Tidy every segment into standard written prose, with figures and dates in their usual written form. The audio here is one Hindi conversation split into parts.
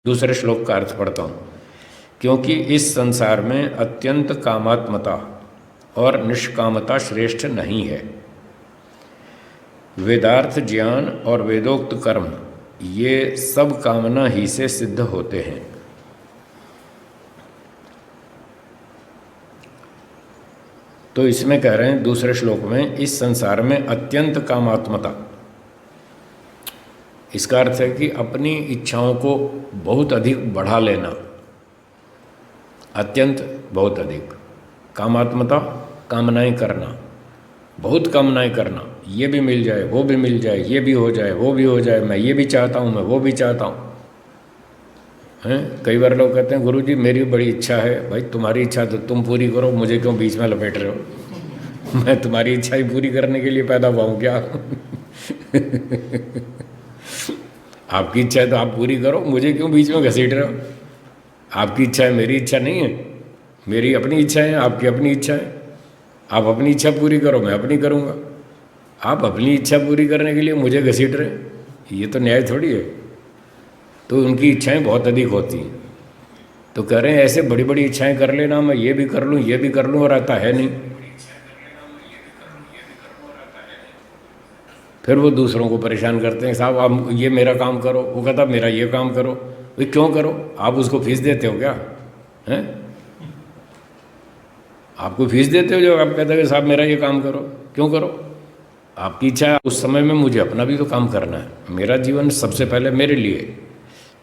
दूसरे श्लोक का अर्थ पढ़ता हूँ। क्योंकि इस संसार में अत्यंत कामात्मता और निष्कामता श्रेष्ठ नहीं है। वेदार्थ ज्ञान और वेदोक्त कर्म ये सब कामना ही से सिद्ध होते हैं। तो इसमें कह रहे हैं दूसरे श्लोक में, इस संसार में अत्यंत कामात्मता, इसका अर्थ है कि अपनी इच्छाओं को बहुत अधिक बढ़ा लेना। अत्यंत बहुत अधिक, कामात्मता कामनाएं करना, बहुत कामनाएं करना, ये भी मिल जाए, वो भी मिल जाए, ये भी हो जाए, वो भी हो जाए, मैं ये भी चाहता हूँ, मैं वो भी चाहता हूँ। हैं, कई बार लोग कहते हैं गुरुजी मेरी बड़ी इच्छा है। भाई तुम्हारी इच्छा तो तुम पूरी करो, मुझे क्यों बीच में लपेट रहे हो? मैं तुम्हारी इच्छा ही पूरी करने के लिए पैदा हुआ हूँ क्या? आपकी इच्छा है तो आप पूरी करो, मुझे क्यों बीच में घसीट रहे हो? आपकी इच्छा है, मेरी इच्छा नहीं है। मेरी अपनी इच्छा है, आपकी अपनी इच्छा है। आप अपनी इच्छा पूरी करो, मैं अपनी करूँगा। आप अपनी इच्छा पूरी करने के लिए मुझे घसीट रहे, ये तो न्याय थोड़ी है। तो उनकी इच्छाएं बहुत अधिक होती हैं। तो कह रहे हैं ऐसे बड़ी बड़ी इच्छाएं कर लेना, मैं ये भी कर लूँ, ये भी कर लूँ, और आता है नहीं। फिर वो दूसरों को परेशान करते हैं, साहब आप ये मेरा काम करो। वो कहता मेरा ये काम करो। भाई क्यों करो? आप उसको फीस देते हो क्या? हैं? आपको फीस देते हो जो आप कहते हैं साहब मेरा ये काम करो? क्यों करो? आपकी इच्छा है। उस समय में मुझे अपना भी तो काम करना है। मेरा जीवन सबसे पहले मेरे लिए,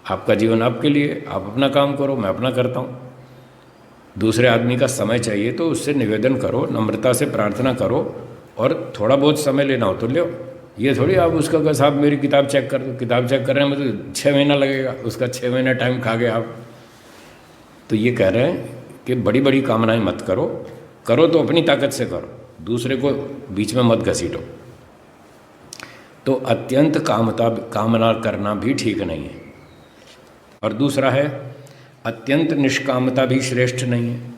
आपका जीवन आपके लिए। आप अपना काम करो, मैं अपना करता हूँ। दूसरे आदमी का समय चाहिए तो उससे निवेदन करो, नम्रता से प्रार्थना करो, और थोड़ा बहुत समय लेना हो तो लो। ये थोड़ी आप उसका कहा साहब मेरी किताब चेक कर दो। किताब चेक करने में तो 6 महीना लगेगा, उसका 6 महीना टाइम खा गए आप। तो ये कह रहे हैं कि बड़ी बड़ी कामनाएं मत करो, करो तो अपनी ताकत से करो, दूसरे को बीच में मत घसीटो। तो अत्यंत कामना करना भी ठीक नहीं है। और दूसरा है अत्यंत निष्कामता भी श्रेष्ठ नहीं है।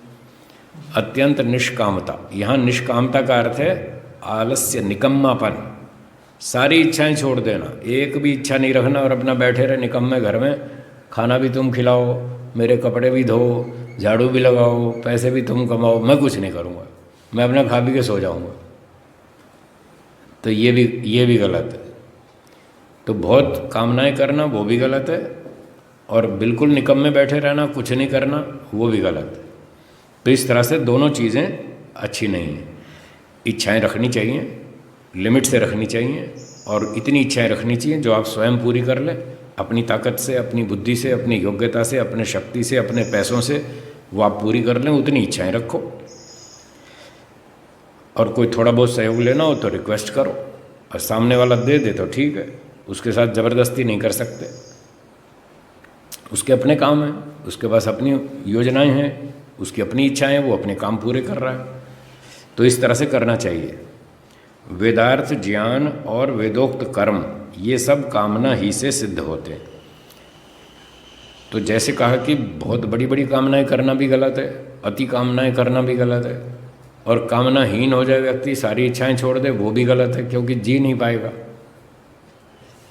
अत्यंत निष्कामता, यहाँ निष्कामता का अर्थ है आलस्य, निकम्मापन। सारी इच्छाएं छोड़ देना, एक भी इच्छा नहीं रखना और अपना बैठे रहे निकम्मे घर में। खाना भी तुम खिलाओ, मेरे कपड़े भी धो, झाड़ू भी लगाओ, पैसे भी तुम कमाओ, मैं कुछ नहीं करूँगा, मैं अपना खा पी के सो जाऊँगा। तो ये भी गलत है। तो बहुत कामनाएं करना वो भी गलत है, और बिल्कुल निकम्मे बैठे रहना, कुछ नहीं करना, वो भी गलत है। तो इस तरह से दोनों चीज़ें अच्छी नहीं हैं। इच्छाएं रखनी चाहिए, लिमिट से रखनी चाहिए, और इतनी इच्छाएं रखनी चाहिए जो आप स्वयं पूरी कर लें, अपनी ताकत से, अपनी बुद्धि से, अपनी योग्यता से, अपने शक्ति से, अपने पैसों से, वो आप पूरी कर लें। उतनी इच्छाएं रखो। और कोई थोड़ा बहुत सहयोग लेना हो तो रिक्वेस्ट करो, और सामने वाला दे दे तो ठीक है, उसके साथ ज़बरदस्ती नहीं कर सकते। उसके अपने काम हैं, उसके पास अपनी योजनाएं हैं, उसकी अपनी इच्छाएं, वो अपने काम पूरे कर रहा है। तो इस तरह से करना चाहिए। वेदार्थ ज्ञान और वेदोक्त कर्म ये सब कामना ही से सिद्ध होते हैं। तो जैसे कहा कि बहुत बड़ी बड़ी कामनाएं करना भी गलत है, अति कामनाएं करना भी गलत है, और कामनाहीन हो जाए व्यक्ति, सारी इच्छाएं छोड़ दे, वो भी गलत है, क्योंकि जी नहीं पाएगा।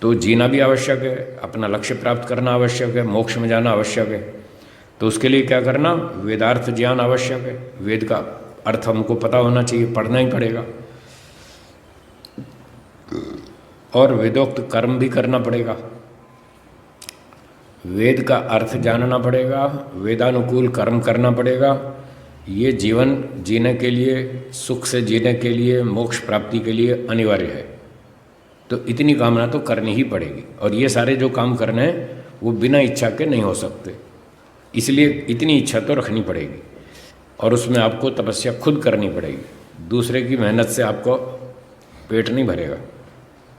तो जीना भी आवश्यक है, अपना लक्ष्य प्राप्त करना आवश्यक है, मोक्ष में जाना आवश्यक है। तो उसके लिए क्या करना? वेदार्थ ज्ञान आवश्यक है। वेद का अर्थ हमको पता होना चाहिए, पढ़ना ही पड़ेगा, और वेदोक्त कर्म भी करना पड़ेगा। वेद का अर्थ जानना पड़ेगा, वेदानुकूल कर्म करना पड़ेगा। ये जीवन जीने के लिए, सुख से जीने के लिए, मोक्ष प्राप्ति के लिए अनिवार्य है। तो इतनी कामना तो करनी ही पड़ेगी, और ये सारे जो काम करने हैं वो बिना इच्छा के नहीं हो सकते। इसलिए इतनी इच्छा तो रखनी पड़ेगी, और उसमें आपको तपस्या खुद करनी पड़ेगी। दूसरे की मेहनत से आपको पेट नहीं भरेगा।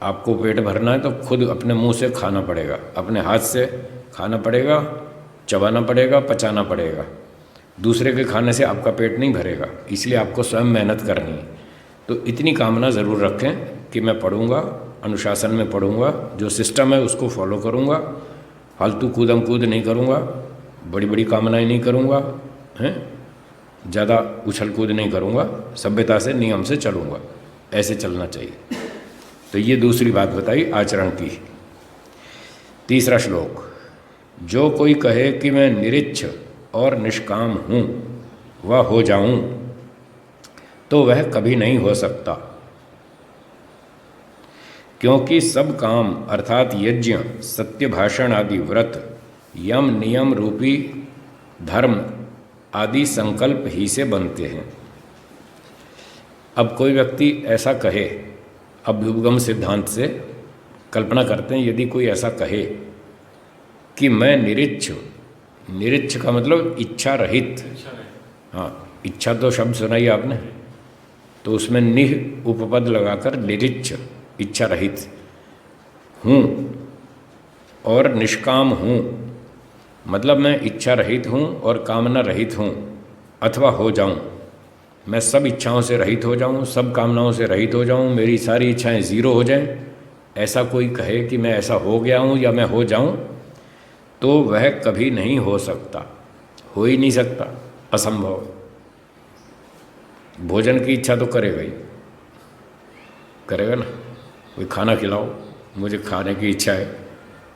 आपको पेट भरना है तो खुद अपने मुंह से खाना पड़ेगा, अपने हाथ से खाना पड़ेगा, चबाना पड़ेगा, पचाना पड़ेगा। दूसरे के खाने से आपका पेट नहीं भरेगा, इसलिए आपको स्वयं मेहनत करनी है। तो इतनी कामना ज़रूर रखें कि मैं पढ़ूँगा, अनुशासन में पढ़ूँगा, जो सिस्टम है उसको फॉलो करूँगा, फालतू कूदम कूद नहीं करूँगा, बड़ी बड़ी कामनाएं नहीं करूँगा, हैं, ज़्यादा उछल कूद नहीं करूँगा, सभ्यता से, नियम से चलूँगा। ऐसे चलना चाहिए। तो ये दूसरी बात बताई आचरण की। तीसरा श्लोक, जो कोई कहे कि मैं निरिच्छ और निष्काम हूँ व हो जाऊँ, तो वह कभी नहीं हो सकता, क्योंकि सब काम अर्थात यज्ञ, सत्य भाषण आदि व्रत, यम नियम रूपी धर्म आदि संकल्प ही से बनते हैं। अब कोई व्यक्ति ऐसा कहे, अभ्युपगम सिद्धांत से कल्पना करते हैं, यदि कोई ऐसा कहे कि मैं निरिच्छ, निरिच्छ का मतलब इच्छा रहित, हाँ इच्छा तो शब्द सुनाई आपने, तो उसमें निह उपपद लगाकर निरिच्छ इच्छा रहित हूँ और निष्काम हूँ, मतलब मैं इच्छा रहित हूँ और कामना रहित हूँ, अथवा हो जाऊँ, मैं सब इच्छाओं से रहित हो जाऊँ, सब कामनाओं से रहित हो जाऊँ, मेरी सारी इच्छाएं ज़ीरो हो जाएं, ऐसा कोई कहे कि मैं ऐसा हो गया हूँ या मैं हो जाऊँ, तो वह कभी नहीं हो सकता, हो ही नहीं सकता, असंभव। भोजन की इच्छा तो करेगा ही, करेगा ना, कोई खाना खिलाओ, मुझे खाने की इच्छा है,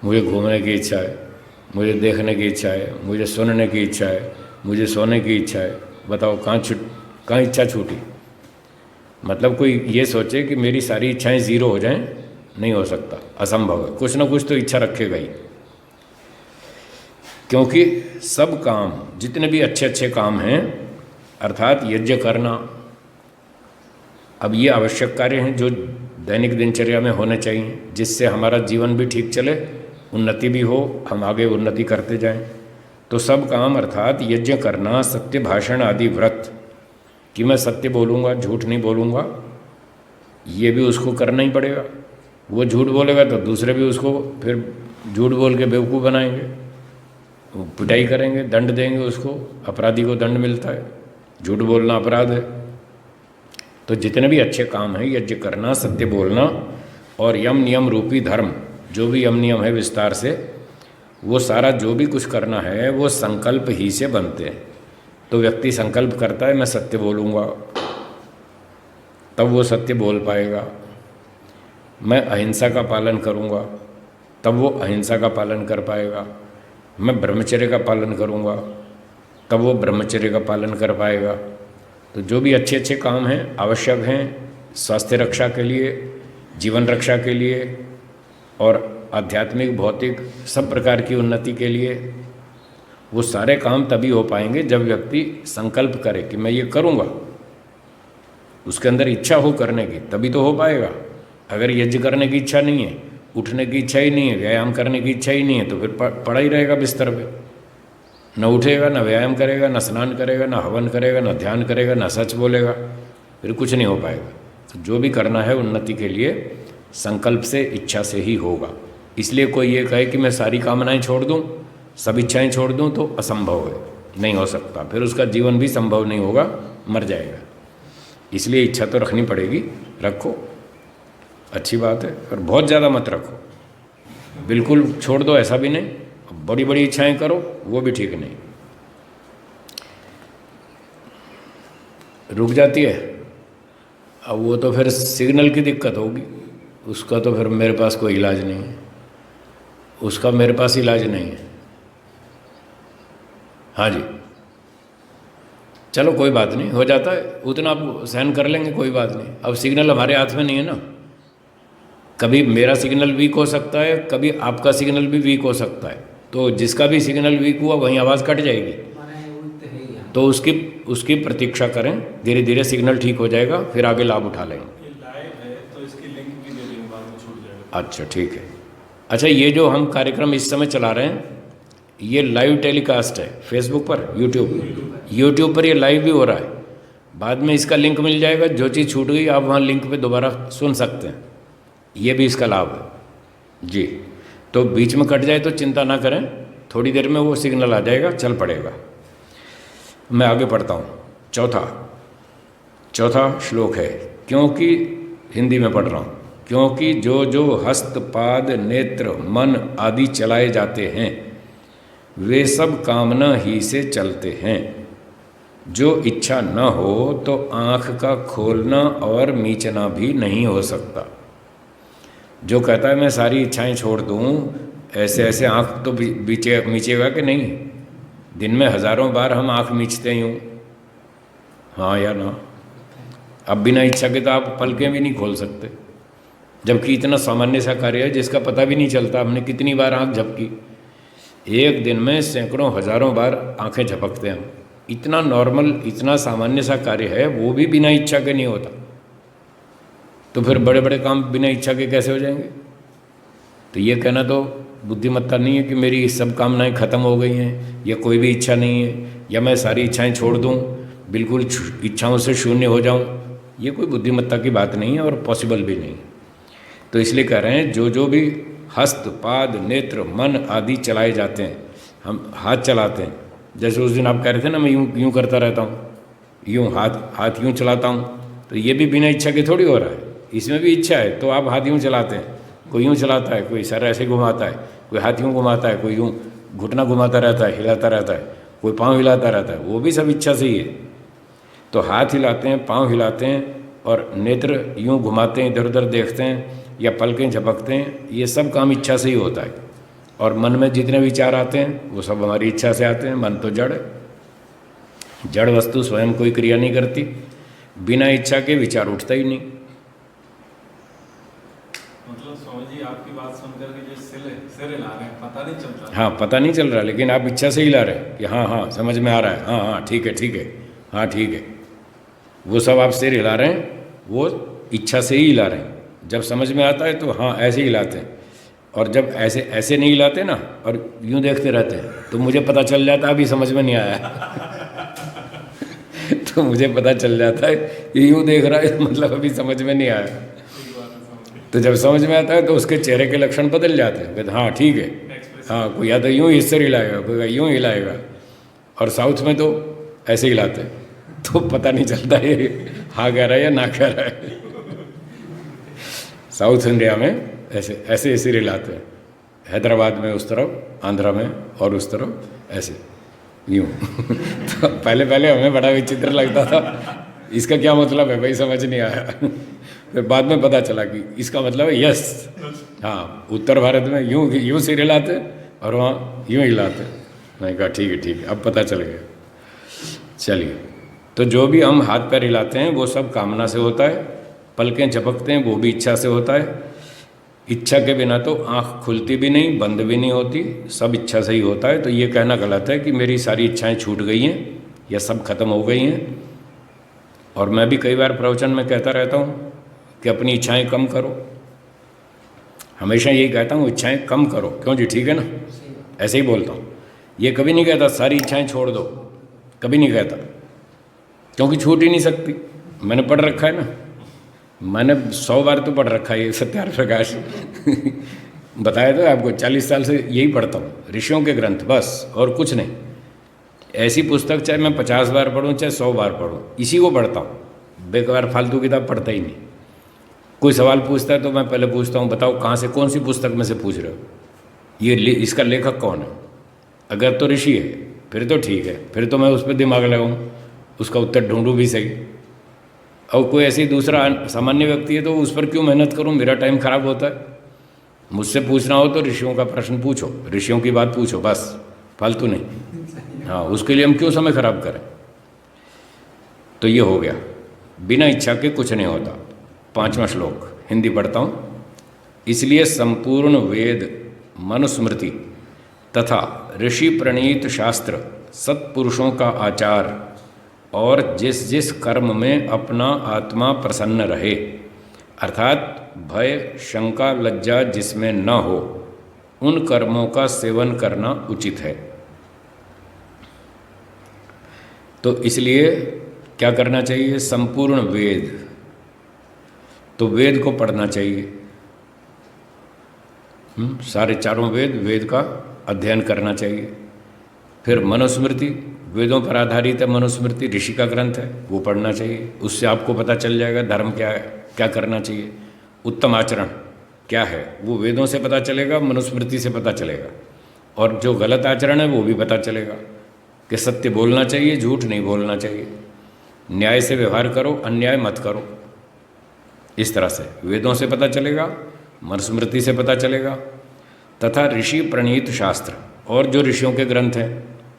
मुझे घूमने की इच्छा है, मुझे देखने की इच्छा है, मुझे सुनने की इच्छा है, मुझे सोने की इच्छा है, बताओ कहाँ इच्छा छूटी। मतलब कोई ये सोचे कि मेरी सारी इच्छाएं ज़ीरो हो जाएं, नहीं हो सकता, असंभव है, कुछ ना कुछ तो इच्छा रखेगा ही। क्योंकि सब काम, जितने भी अच्छे अच्छे काम हैं, अर्थात यज्ञ करना, अब ये आवश्यक कार्य हैं जो दैनिक दिनचर्या में होने चाहिए, जिससे हमारा जीवन भी ठीक चले, उन्नति भी हो, हम आगे उन्नति करते जाएं। तो सब काम अर्थात यज्ञ करना, सत्य भाषण आदि व्रत, कि मैं सत्य बोलूँगा, झूठ नहीं बोलूँगा, ये भी उसको करना ही पड़ेगा। वो झूठ बोलेगा तो दूसरे भी उसको फिर झूठ बोल के बेवकूफ़ बनाएंगे, वो पिटाई करेंगे, दंड देंगे उसको, अपराधी को दंड मिलता है, झूठ बोलना अपराध है। तो जितने भी अच्छे काम हैं, यज्ञ करना, सत्य बोलना और यम नियम रूपी धर्म, जो भी यम नियम है विस्तार से, वो सारा जो भी कुछ करना है वो संकल्प ही से बनते हैं। तो व्यक्ति संकल्प करता है मैं सत्य बोलूँगा, तब वो सत्य बोल पाएगा। मैं अहिंसा का पालन करूँगा, तब वो अहिंसा का पालन कर पाएगा। मैं ब्रह्मचर्य का पालन करूँगा, तब वो ब्रह्मचर्य का पालन कर पाएगा। तो जो भी अच्छे अच्छे काम हैं, आवश्यक हैं स्वास्थ्य रक्षा के लिए, जीवन रक्षा के लिए और आध्यात्मिक भौतिक सब प्रकार की उन्नति के लिए, वो सारे काम तभी हो पाएंगे जब व्यक्ति संकल्प करे कि मैं ये करूँगा, उसके अंदर इच्छा हो करने की, तभी तो हो पाएगा। अगर यज्ञ करने की इच्छा नहीं है, उठने की इच्छा ही नहीं है, व्यायाम करने की इच्छा ही नहीं है, तो फिर पड़ा ही रहेगा बिस्तर पे, न उठेगा, न व्यायाम करेगा, न स्नान करेगा, न हवन करेगा, न ध्यान करेगा, न सच बोलेगा, फिर कुछ नहीं हो पाएगा। तो जो भी करना है उन्नति के लिए संकल्प से, इच्छा से ही होगा। इसलिए कोई ये कहे कि मैं सारी कामनाएं छोड़ दूं, सब इच्छाएं छोड़ दूं, तो असंभव है, नहीं हो सकता, फिर उसका जीवन भी संभव नहीं होगा, मर जाएगा। इसलिए इच्छा तो रखनी पड़ेगी, रखो, अच्छी बात है, पर बहुत ज़्यादा मत रखो, बिल्कुल छोड़ दो ऐसा भी नहीं, बड़ी बड़ी इच्छाएं करो वो भी ठीक नहीं, रुक जाती है। अब वो तो फिर सिग्नल की दिक्कत होगी, उसका तो फिर मेरे पास कोई इलाज नहीं है, उसका मेरे पास इलाज नहीं है। हाँ जी, चलो कोई बात नहीं, हो जाता है, उतना आप सहन कर लेंगे, कोई बात नहीं। अब सिग्नल हमारे हाथ में नहीं है ना, कभी मेरा सिग्नल वीक हो सकता है, कभी आपका सिग्नल भी वीक हो सकता है, तो जिसका भी सिग्नल वीक हुआ वहीं आवाज़ कट जाएगी, तो उसकी प्रतीक्षा करें, धीरे धीरे सिग्नल ठीक हो जाएगा, फिर आगे लाभ उठा लेंगे। अच्छा ठीक है। अच्छा, ये जो हम कार्यक्रम इस समय चला रहे हैं, ये लाइव टेलीकास्ट है फेसबुक पर, यूट्यूब पर ये लाइव भी हो रहा है। बाद में इसका लिंक मिल जाएगा, जो चीज़ छूट गई आप वहाँ लिंक पे दोबारा सुन सकते हैं, ये भी इसका लाभ है जी। तो बीच में कट जाए तो चिंता ना करें, थोड़ी देर में वो सिग्नल आ जाएगा, चल पड़ेगा। मैं आगे पढ़ता हूँ। चौथा श्लोक है, क्योंकि हिंदी में पढ़ रहा हूँ, क्योंकि जो जो हस्त पाद नेत्र मन आदि चलाए जाते हैं वे सब कामना ही से चलते हैं। जो इच्छा न हो तो आँख का खोलना और मीचना भी नहीं हो सकता। जो कहता है मैं सारी इच्छाएं छोड़ दूँ, ऐसे ऐसे आँख तो बीचे मीचेगा कि नहीं? दिन में हज़ारों बार हम आँख मीचते हैं यूँ, हाँ या ना? अब बिना इच्छा के तो आप पलकें भी नहीं खोल सकते, जबकि इतना सामान्य सा कार्य है जिसका पता भी नहीं चलता हमने कितनी बार आँख झपकी। एक दिन में सैकड़ों हज़ारों बार आँखें झपकते हैं हम। इतना नॉर्मल, इतना सामान्य सा कार्य है, वो भी बिना इच्छा के नहीं होता, तो फिर बड़े बड़े काम बिना इच्छा के कैसे हो जाएंगे? तो ये कहना तो बुद्धिमत्ता नहीं है कि मेरी सब कामनाएं खत्म हो गई हैं, या कोई भी इच्छा नहीं है, या मैं सारी इच्छाएं छोड़ दूं, बिल्कुल इच्छाओं से शून्य हो जाऊं। ये कोई बुद्धिमत्ता की बात नहीं है और पॉसिबल भी नहीं। तो इसलिए कह रहे हैं जो जो भी हस्त, पाद, नेत्र, मन आदि चलाए जाते हैं, हम हाथ चलाते हैं, जैसे उस दिन आप कह रहे थे ना मैं यूँ यूँ करता रहता हूँ, यूँ हाथ यूँ चलाता हूँ, तो ये भी बिना इच्छा के थोड़ी हो रहा है, इसमें भी इच्छा है। तो आप हाथ यूँ चलाते हैं, कोई यूँ चलाता है, कोई सर ऐसे घुमाता है, कोई हाथ यूँ घुमाता है, कोई यूँ घुटना घुमाता रहता है, हिलाता रहता है, कोई पाँव हिलाता रहता है, वो भी सब इच्छा से ही है। तो हाथ हिलाते हैं, पाँव हिलाते हैं, और नेत्र यूँ घुमाते हैं, इधर उधर देखते हैं, या पलकें झपकते हैं, ये सब काम इच्छा से ही होता है। और मन में जितने विचार आते हैं वो सब हमारी इच्छा से आते हैं। मन तो जड़ है, जड़ वस्तु स्वयं कोई क्रिया नहीं करती, बिना इच्छा के विचार उठता ही नहीं। मतलब स्वामी जी आपकी बात सुनकर के जो सिर हिला रहे हैं, पता नहीं चलता। हाँ, पता नहीं चल रहा, लेकिन आप इच्छा से हिला रहे हैं कि हाँ हाँ समझ में आ रहा है, हाँ हाँ ठीक है ठीक है, हाँ ठीक है। वो सब आप सिर हिला रहे हैं, वो इच्छा से ही हिला रहे हैं। जब समझ में आता है तो हाँ ऐसे ही हिलाते हैं, और जब ऐसे ऐसे नहीं हिलाते ना और यूँ देखते रहते हैं तो मुझे पता चल जाता है अभी समझ में नहीं आया तो मुझे पता चल जाता है ये यूँ देख रहा है मतलब अभी समझ में नहीं आया। तो जब समझ में आता है तो उसके चेहरे के लक्षण बदल जाते हैं, कहते हाँ ठीक है, हाँ कोई या तो यूँ ही सिर हिलाएगा, कोई यूँ हिलाएगा, और साउथ में तो ऐसे हिलाते हैं, तो पता नहीं चलता ये हाँ कह रहा है या ना कह रहा है। साउथ इंडिया में ऐसे ऐसे सिर हिलाते हैं, हैदराबाद में उस तरफ, आंध्रा में और उस तरफ ऐसे यूँ तो पहले पहले हमें बड़ा विचित्र लगता था, इसका क्या मतलब है भाई, समझ नहीं आया। फिर बाद में पता चला कि इसका मतलब है यस, हाँ उत्तर भारत में यूँ सिर हिलाते और वहाँ यूँ हिलाते। मैंने कहा ठीक है, अब पता चल गया। चलिए, तो जो भी हम हाथ पैर हिलाते हैं वो सब कामना से होता है, पलकें झपकते हैं वो भी इच्छा से होता है। इच्छा के बिना तो आँख खुलती भी नहीं, बंद भी नहीं होती, सब इच्छा से ही होता है। तो ये कहना गलत है कि मेरी सारी इच्छाएं छूट गई हैं या सब खत्म हो गई हैं। और मैं भी कई बार प्रवचन में कहता रहता हूँ कि अपनी इच्छाएं कम करो, हमेशा यही कहता हूँ इच्छाएं कम करो। क्यों जी, ठीक है ना, ऐसे ही बोलता हूँ। ये कभी नहीं कहता सारी इच्छाएं छोड़ दो, कभी नहीं कहता, क्योंकि छूट ही नहीं सकती। मैंने पढ़ रखा है ना, मैंने 100 बार तो पढ़ रखा है ये सत्यार्थ प्रकाश बताया तो आपको, 40 साल से यही पढ़ता हूँ, ऋषियों के ग्रंथ बस, और कुछ नहीं। ऐसी पुस्तक चाहे मैं 50 बार पढूं चाहे 100 बार पढूं, इसी को पढ़ता हूँ, बेकार फालतू किताब पढ़ता ही नहीं। कोई सवाल पूछता है तो मैं पहले पूछता हूँ बताओ कहाँ से, कौन सी पुस्तक में से पूछ रहे हो, ये इसका लेखक कौन है। अगर तो ऋषि है फिर तो ठीक है, फिर तो मैं उस पर दिमाग लगाऊँ, उसका उत्तर ढूंढूँ भी सही। और कोई ऐसे ही दूसरा सामान्य व्यक्ति है तो उस पर क्यों मेहनत करूं, मेरा टाइम खराब होता है। मुझसे पूछना हो तो ऋषियों का प्रश्न पूछो, ऋषियों की बात पूछो, बस फालतू नहीं। हाँ, उसके लिए हम क्यों समय खराब करें। तो ये हो गया, बिना इच्छा के कुछ नहीं होता। 5वां श्लोक हिंदी पढ़ता हूँ। इसलिए संपूर्ण वेद, मनुस्मृति तथा ऋषि प्रणीत शास्त्र, सत्पुरुषों का आचार और जिस जिस कर्म में अपना आत्मा प्रसन्न रहे, अर्थात भय, शंका, लज्जा जिसमें न हो, उन कर्मों का सेवन करना उचित है। तो इसलिए क्या करना चाहिए, संपूर्ण वेद, तो वेद को पढ़ना चाहिए। सारे चारों वेद का अध्ययन करना चाहिए। फिर मनुस्मृति, वेदों पर आधारित है मनुस्मृति, ऋषि का ग्रंथ है, वो पढ़ना चाहिए। उससे आपको पता चल जाएगा धर्म क्या है, क्या करना चाहिए, उत्तम आचरण क्या है, वो वेदों से पता चलेगा, मनुस्मृति से पता चलेगा। और जो गलत आचरण है वो भी पता चलेगा कि सत्य बोलना चाहिए, झूठ नहीं बोलना चाहिए, न्याय से व्यवहार करो, अन्याय मत करो। इस तरह से वेदों से पता चलेगा, मनुस्मृति से पता चलेगा। तथा ऋषि प्रणीत शास्त्र और जो ऋषियों के ग्रंथ हैं,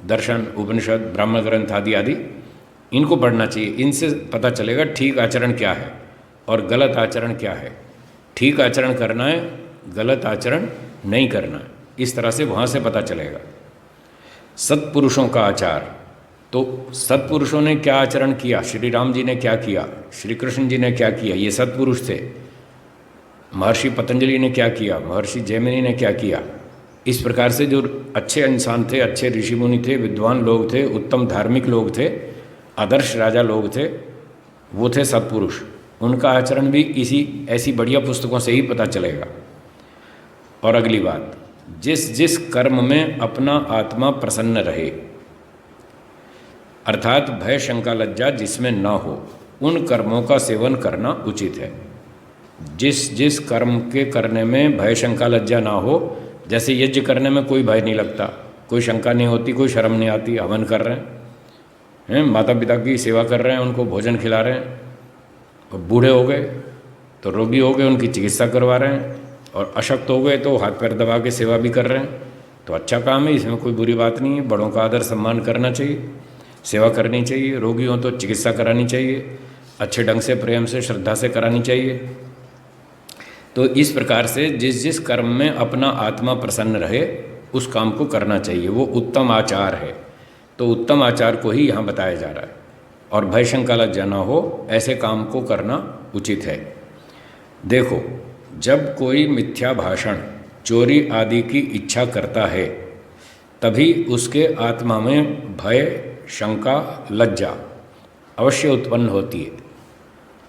दर्शन, उपनिषद, ब्राह्मण ग्रंथ आदि आदि, इनको पढ़ना चाहिए। इनसे पता चलेगा ठीक आचरण क्या है और गलत आचरण क्या है। ठीक आचरण करना है, गलत आचरण नहीं करना है, इस तरह से वहाँ से पता चलेगा। सत्पुरुषों का आचार, तो सत्पुरुषों ने क्या आचरण किया, श्री राम जी ने क्या किया, श्री कृष्ण जी ने क्या किया, ये सत्पुरुष थे। महर्षि पतंजलि ने क्या किया, महर्षि जैमिनी ने क्या किया। इस प्रकार से जो अच्छे इंसान थे, अच्छे ऋषि मुनि थे, विद्वान लोग थे, उत्तम धार्मिक लोग थे, आदर्श राजा लोग थे, वो थे सत्पुरुष। उनका आचरण भी इसी ऐसी बढ़िया पुस्तकों से ही पता चलेगा। और अगली बात, जिस जिस कर्म में अपना आत्मा प्रसन्न रहे, अर्थात भय शंका लज्जा जिसमें न हो, उन कर्मों का सेवन करना उचित है। जिस जिस कर्म के करने में भय शंका लज्जा ना हो, जैसे यज्ञ करने में कोई भय नहीं लगता, कोई शंका नहीं होती, कोई शर्म नहीं आती, हवन कर रहे हैं, माता पिता की सेवा कर रहे हैं, उनको भोजन खिला रहे हैं, और बूढ़े हो गए तो रोगी हो गए उनकी चिकित्सा करवा रहे हैं, और अशक्त हो गए तो हाथ पैर दबा के सेवा भी कर रहे हैं, तो अच्छा काम है, इसमें कोई बुरी बात नहीं है। बड़ों का आदर सम्मान करना चाहिए, सेवा करनी चाहिए, रोगी हो तो चिकित्सा करानी चाहिए, अच्छे ढंग से प्रेम से श्रद्धा से करानी चाहिए। तो इस प्रकार से जिस जिस कर्म में अपना आत्मा प्रसन्न रहे उस काम को करना चाहिए, वो उत्तम आचार है। तो उत्तम आचार को ही यहाँ बताया जा रहा है। और भय शंका लज्जा न हो, ऐसे काम को करना उचित है। देखो, जब कोई मिथ्या भाषण, चोरी आदि की इच्छा करता है, तभी उसके आत्मा में भय शंका लज्जा अवश्य उत्पन्न होती है।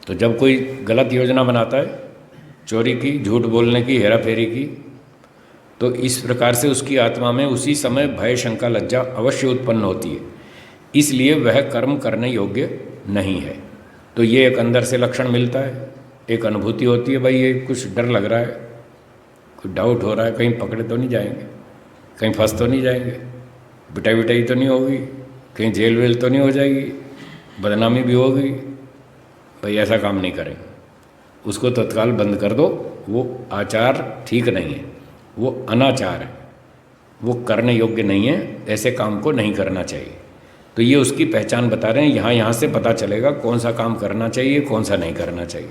तो जब कोई गलत योजना बनाता है, चोरी की, झूठ बोलने की, हेरा फेरी की, तो इस प्रकार से उसकी आत्मा में उसी समय भय शंका लज्जा अवश्य उत्पन्न होती है, इसलिए वह कर्म करने योग्य नहीं है। तो ये एक अंदर से लक्षण मिलता है, एक अनुभूति होती है, भाई ये कुछ डर लग रहा है, कुछ डाउट हो रहा है, कहीं पकड़े तो नहीं जाएंगे, कहीं फंस तो नहीं जाएंगे, पिटाई विटाई तो नहीं होगी, कहीं जेल वेल तो नहीं हो जाएगी, बदनामी भी होगी, भाई ऐसा काम नहीं करेंगे, उसको तत्काल बंद कर दो, वो आचार ठीक नहीं है, वो अनाचार है, वो करने योग्य नहीं है, ऐसे काम को नहीं करना चाहिए। तो ये उसकी पहचान बता रहे हैं। यहाँ से पता चलेगा कौन सा काम करना चाहिए, कौन सा नहीं करना चाहिए।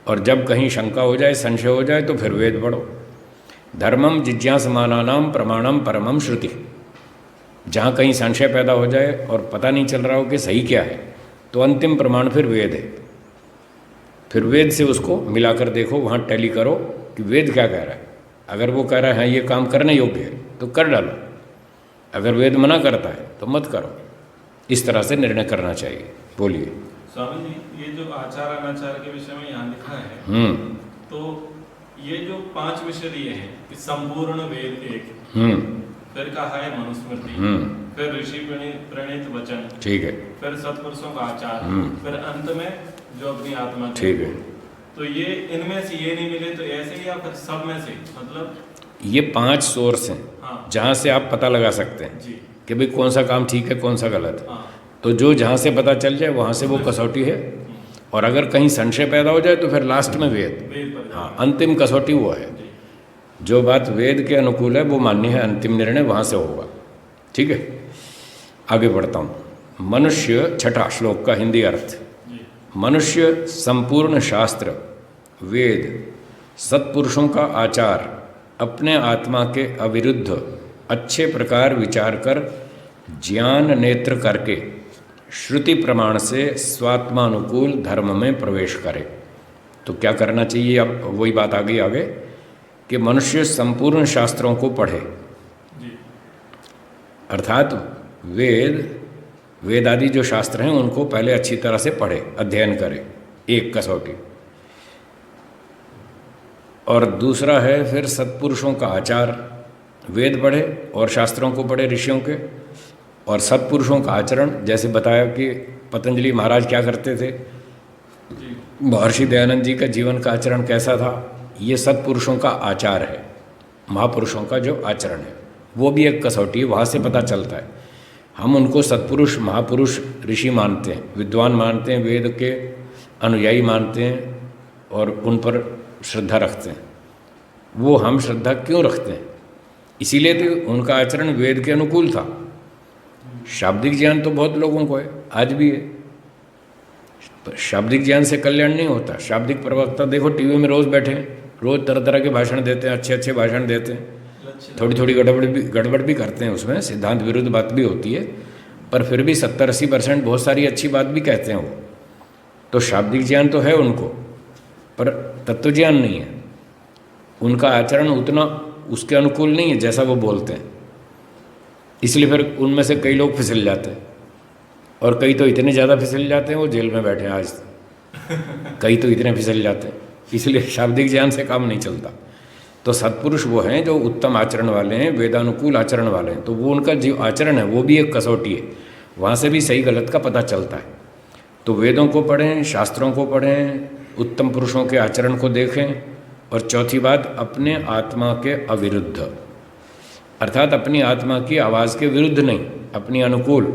और जब कहीं शंका हो जाए, संशय हो जाए, तो फिर वेद पढ़ो। धर्मम जिज्ञासमानानाम प्रमाणम परमम श्रुति। जहाँ कहीं संशय पैदा हो जाए और पता नहीं चल रहा हो कि सही क्या है, तो अंतिम प्रमाण फिर वेद है। फिर वेद से उसको मिलाकर देखो, वहाँ टैली करो कि वेद क्या कह रहा है। अगर वो कह रहा है हाँ ये काम करने योग्य है तो कर डालो, अगर वेद मना करता है तो मत करो। इस तरह से निर्णय करना चाहिए। बोलिए। स्वामी जी, ये जो आचार अनाचार के विषय में यहाँ लिखा है, तो ये जो 5 विषय दिए हैं कि संपूर्ण वेद एक, फिर कहा है मनुस्मृति, फिर ऋषि प्रणीत वचन, ठीक है, फिर सत्पुरुषों का आचार, फिर अंत में जो अपनी आत्मा, ठीक है। तो ये इनमें से ये नहीं मिले तो ऐसे ही, या फिर सब में से, मतलब ये 5 सोर्स हैं, हाँ, जहाँ से आप पता लगा सकते हैं जी कि भाई कौन सा काम ठीक है, कौन सा गलत है। हाँ। तो जो जहाँ से पता चल जाए वहाँ से वो कसौटी है। और अगर कहीं संशय पैदा हो जाए तो फिर लास्ट में वेद, हाँ, अंतिम कसौटी वो है। जो बात वेद के अनुकूल है वो मान्य है, अंतिम निर्णय वहाँ से होगा। ठीक है, आगे बढ़ता हूँ। मनुष्य, छठा श्लोक का हिंदी अर्थ। मनुष्य संपूर्ण शास्त्र, वेद, सत्पुरुषों का आचार, अपने आत्मा के अविरुद्ध अच्छे प्रकार विचार कर ज्ञान नेत्र करके श्रुति प्रमाण से स्वात्मानुकूल धर्म में प्रवेश करे। तो क्या करना चाहिए? अब वही बात आ गई आगे कि मनुष्य संपूर्ण शास्त्रों को पढ़े, अर्थात वेद आदि जो शास्त्र हैं उनको पहले अच्छी तरह से पढ़े, अध्ययन करे, एक कसौटी। और दूसरा है फिर सत्पुरुषों का आचार, वेद पढ़े और शास्त्रों को पढ़े ऋषियों के, और सत्पुरुषों का आचरण, जैसे बताया कि पतंजलि महाराज क्या करते थे, महर्षि दयानंद जी का जीवन का आचरण कैसा था, ये सत्पुरुषों का आचार है। महापुरुषों का जो आचरण है वो भी एक कसौटी है, वहाँ से पता चलता है। हम उनको सत्पुरुष, महापुरुष, ऋषि मानते हैं, विद्वान मानते हैं, वेद के अनुयायी मानते हैं और उन पर श्रद्धा रखते हैं। वो हम श्रद्धा क्यों रखते हैं? इसीलिए तो उनका आचरण वेद के अनुकूल था। शाब्दिक ज्ञान तो बहुत लोगों को है, आज भी है, पर शाब्दिक ज्ञान से कल्याण नहीं होता। शाब्दिक प्रवक्ता देखो टीवी में रोज़ बैठे हैं, रोज़ तरह तरह के भाषण देते हैं, अच्छे अच्छे भाषण देते हैं, थोड़ी थोड़ी गड़बड़ भी करते हैं, उसमें सिद्धांत विरुद्ध बात भी होती है, पर फिर भी 70-80% बहुत सारी अच्छी बात भी कहते हैं वो। तो शाब्दिक ज्ञान तो है उनको, पर तत्व ज्ञान नहीं है। उनका आचरण उतना उसके अनुकूल नहीं है जैसा वो बोलते हैं, इसलिए फिर उनमें से कई लोग फिसल जाते हैं, और कई तो इतने ज़्यादा फिसल जाते हैं वो जेल में बैठे हैं आज तक। कई तो इतने फिसल जाते हैं, इसलिए शाब्दिक ज्ञान से काम नहीं चलता। तो सत्पुरुष वो हैं जो उत्तम आचरण वाले हैं, वेदानुकूल आचरण वाले हैं, तो वो उनका जो आचरण है वो भी एक कसौटी है, वहाँ से भी सही गलत का पता चलता है। तो वेदों को पढ़ें, शास्त्रों को पढ़ें, उत्तम पुरुषों के आचरण को देखें, और चौथी बात, अपने आत्मा के अविरुद्ध, अर्थात अपनी आत्मा की आवाज़ के विरुद्ध नहीं, अपनी अनुकूल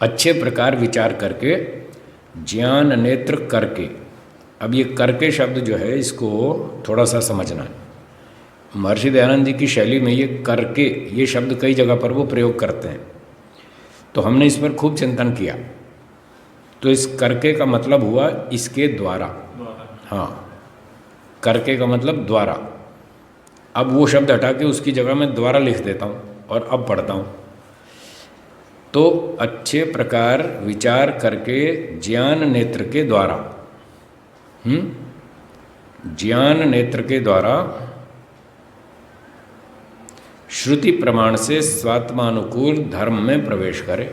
अच्छे प्रकार विचार करके, ज्ञान नेत्र करके। अब ये करके शब्द जो है इसको थोड़ा सा समझना है। महर्षि दयानंद जी की शैली में ये करके ये शब्द कई जगह पर वो प्रयोग करते हैं, तो हमने इस पर खूब चिंतन किया। तो इस करके का मतलब हुआ इसके द्वारा, हाँ, करके का मतलब द्वारा। अब वो शब्द हटा के उसकी जगह मैं द्वारा लिख देता हूँ और अब पढ़ता हूँ। तो अच्छे प्रकार विचार करके ज्ञान नेत्र के द्वारा, ज्ञान नेत्र के द्वारा श्रुति प्रमाण से स्वात्मानुकूल धर्म में प्रवेश करे।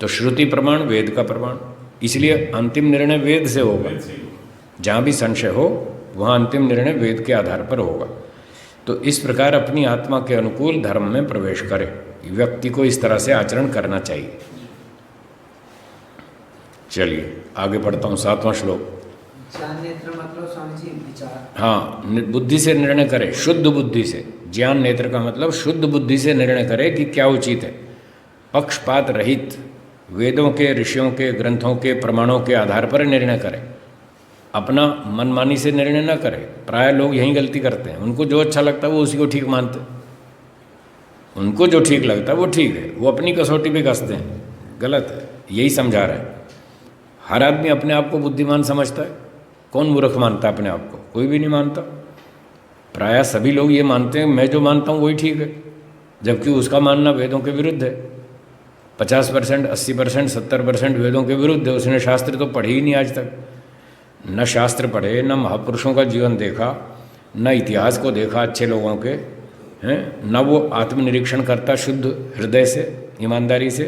तो श्रुति प्रमाण वेद का प्रमाण, इसलिए अंतिम निर्णय वेद से होगा। जहाँ भी संशय हो वहाँ अंतिम निर्णय वेद के आधार पर होगा। तो इस प्रकार अपनी आत्मा के अनुकूल धर्म में प्रवेश करे। व्यक्ति को इस तरह से आचरण करना चाहिए। चलिए आगे पढ़ता हूँ, 7वां श्लोक। ज्ञान नेत्र मतलब स्वामी जी विचार, हाँ, बुद्धि से निर्णय करे, शुद्ध बुद्धि से। ज्ञान नेत्र का मतलब शुद्ध बुद्धि से निर्णय करे कि क्या उचित है, पक्षपात रहित वेदों के, ऋषियों के, ग्रंथों के, प्रमाणों के आधार पर निर्णय करे, अपना मनमानी से निर्णय न करे। प्राय लोग यही गलती करते हैं, उनको जो अच्छा लगता है वो उसी को ठीक मानते हैं, उनको जो ठीक लगता है वो ठीक है, वो अपनी कसौटी पे कसते हैं, गलत है। यही समझा रहा है। हर आदमी अपने आप को बुद्धिमान समझता है, कौन मूर्ख मानता है अपने आप को? कोई भी नहीं मानता। प्रायः सभी लोग ये मानते हैं मैं जो मानता हूँ वही ठीक है, जबकि उसका मानना वेदों के विरुद्ध है। 50%, 80%, 70% वेदों के विरुद्ध है। उसने शास्त्र तो पढ़े ही नहीं आज तक, न शास्त्र पढ़े, न महापुरुषों का जीवन देखा, न इतिहास को देखा अच्छे लोगों के, हैं, न वो आत्मनिरीक्षण करता शुद्ध हृदय से, ईमानदारी से।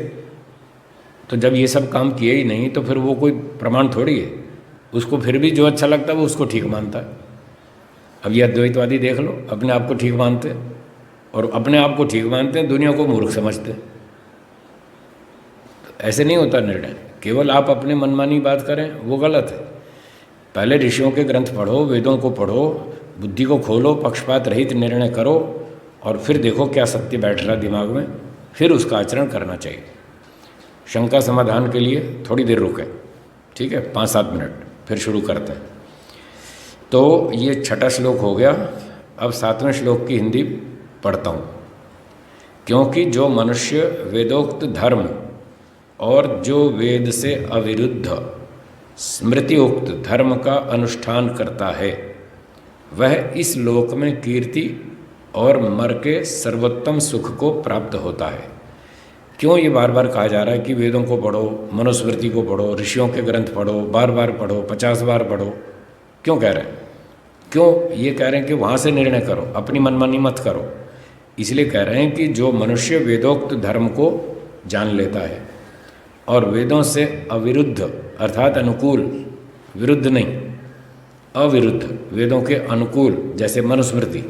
तो जब ये सब काम किए ही नहीं तो फिर वो कोई प्रमाण थोड़ी है। उसको फिर भी जो अच्छा लगता है वो उसको ठीक मानता है। अब ये अद्वैतवादी देख लो, अपने आप को ठीक मानते हैं, और अपने आप को ठीक मानते हैं, दुनिया को मूर्ख समझते हैं। तो ऐसे नहीं होता निर्णय, केवल आप अपने मनमानी बात करें वो गलत है। पहले ऋषियों के ग्रंथ पढ़ो, वेदों को पढ़ो, बुद्धि को खोलो, पक्षपात रहित निर्णय करो, और फिर देखो क्या सत्य बैठ रहा दिमाग में, फिर उसका आचरण करना चाहिए। शंका समाधान के लिए थोड़ी देर रुके, ठीक है, 5-7 मिनट, फिर शुरू करते हैं। तो ये 6ठा श्लोक हो गया। अब 7वें श्लोक की हिंदी पढ़ता हूँ। क्योंकि जो मनुष्य वेदोक्त धर्म और जो वेद से अविरुद्ध स्मृतियुक्त धर्म का अनुष्ठान करता है, वह इस लोक में कीर्ति और मर के सर्वोत्तम सुख को प्राप्त होता है। क्यों ये बार बार कहा जा रहा है कि वेदों को पढ़ो, मनुस्मृति को पढ़ो, ऋषियों के ग्रंथ पढ़ो, बार बार पढ़ो, 50 बार पढ़ो? क्यों कह रहे हैं? क्यों ये कह रहे हैं कि वहाँ से निर्णय करो, अपनी मनमानी मत करो? इसलिए कह रहे हैं कि जो मनुष्य वेदोक्त धर्म को जान लेता है और वेदों से अविरुद्ध अर्थात अनुकूल, विरुद्ध नहीं, अविरुद्ध, वेदों के अनुकूल, जैसे मनुस्मृति,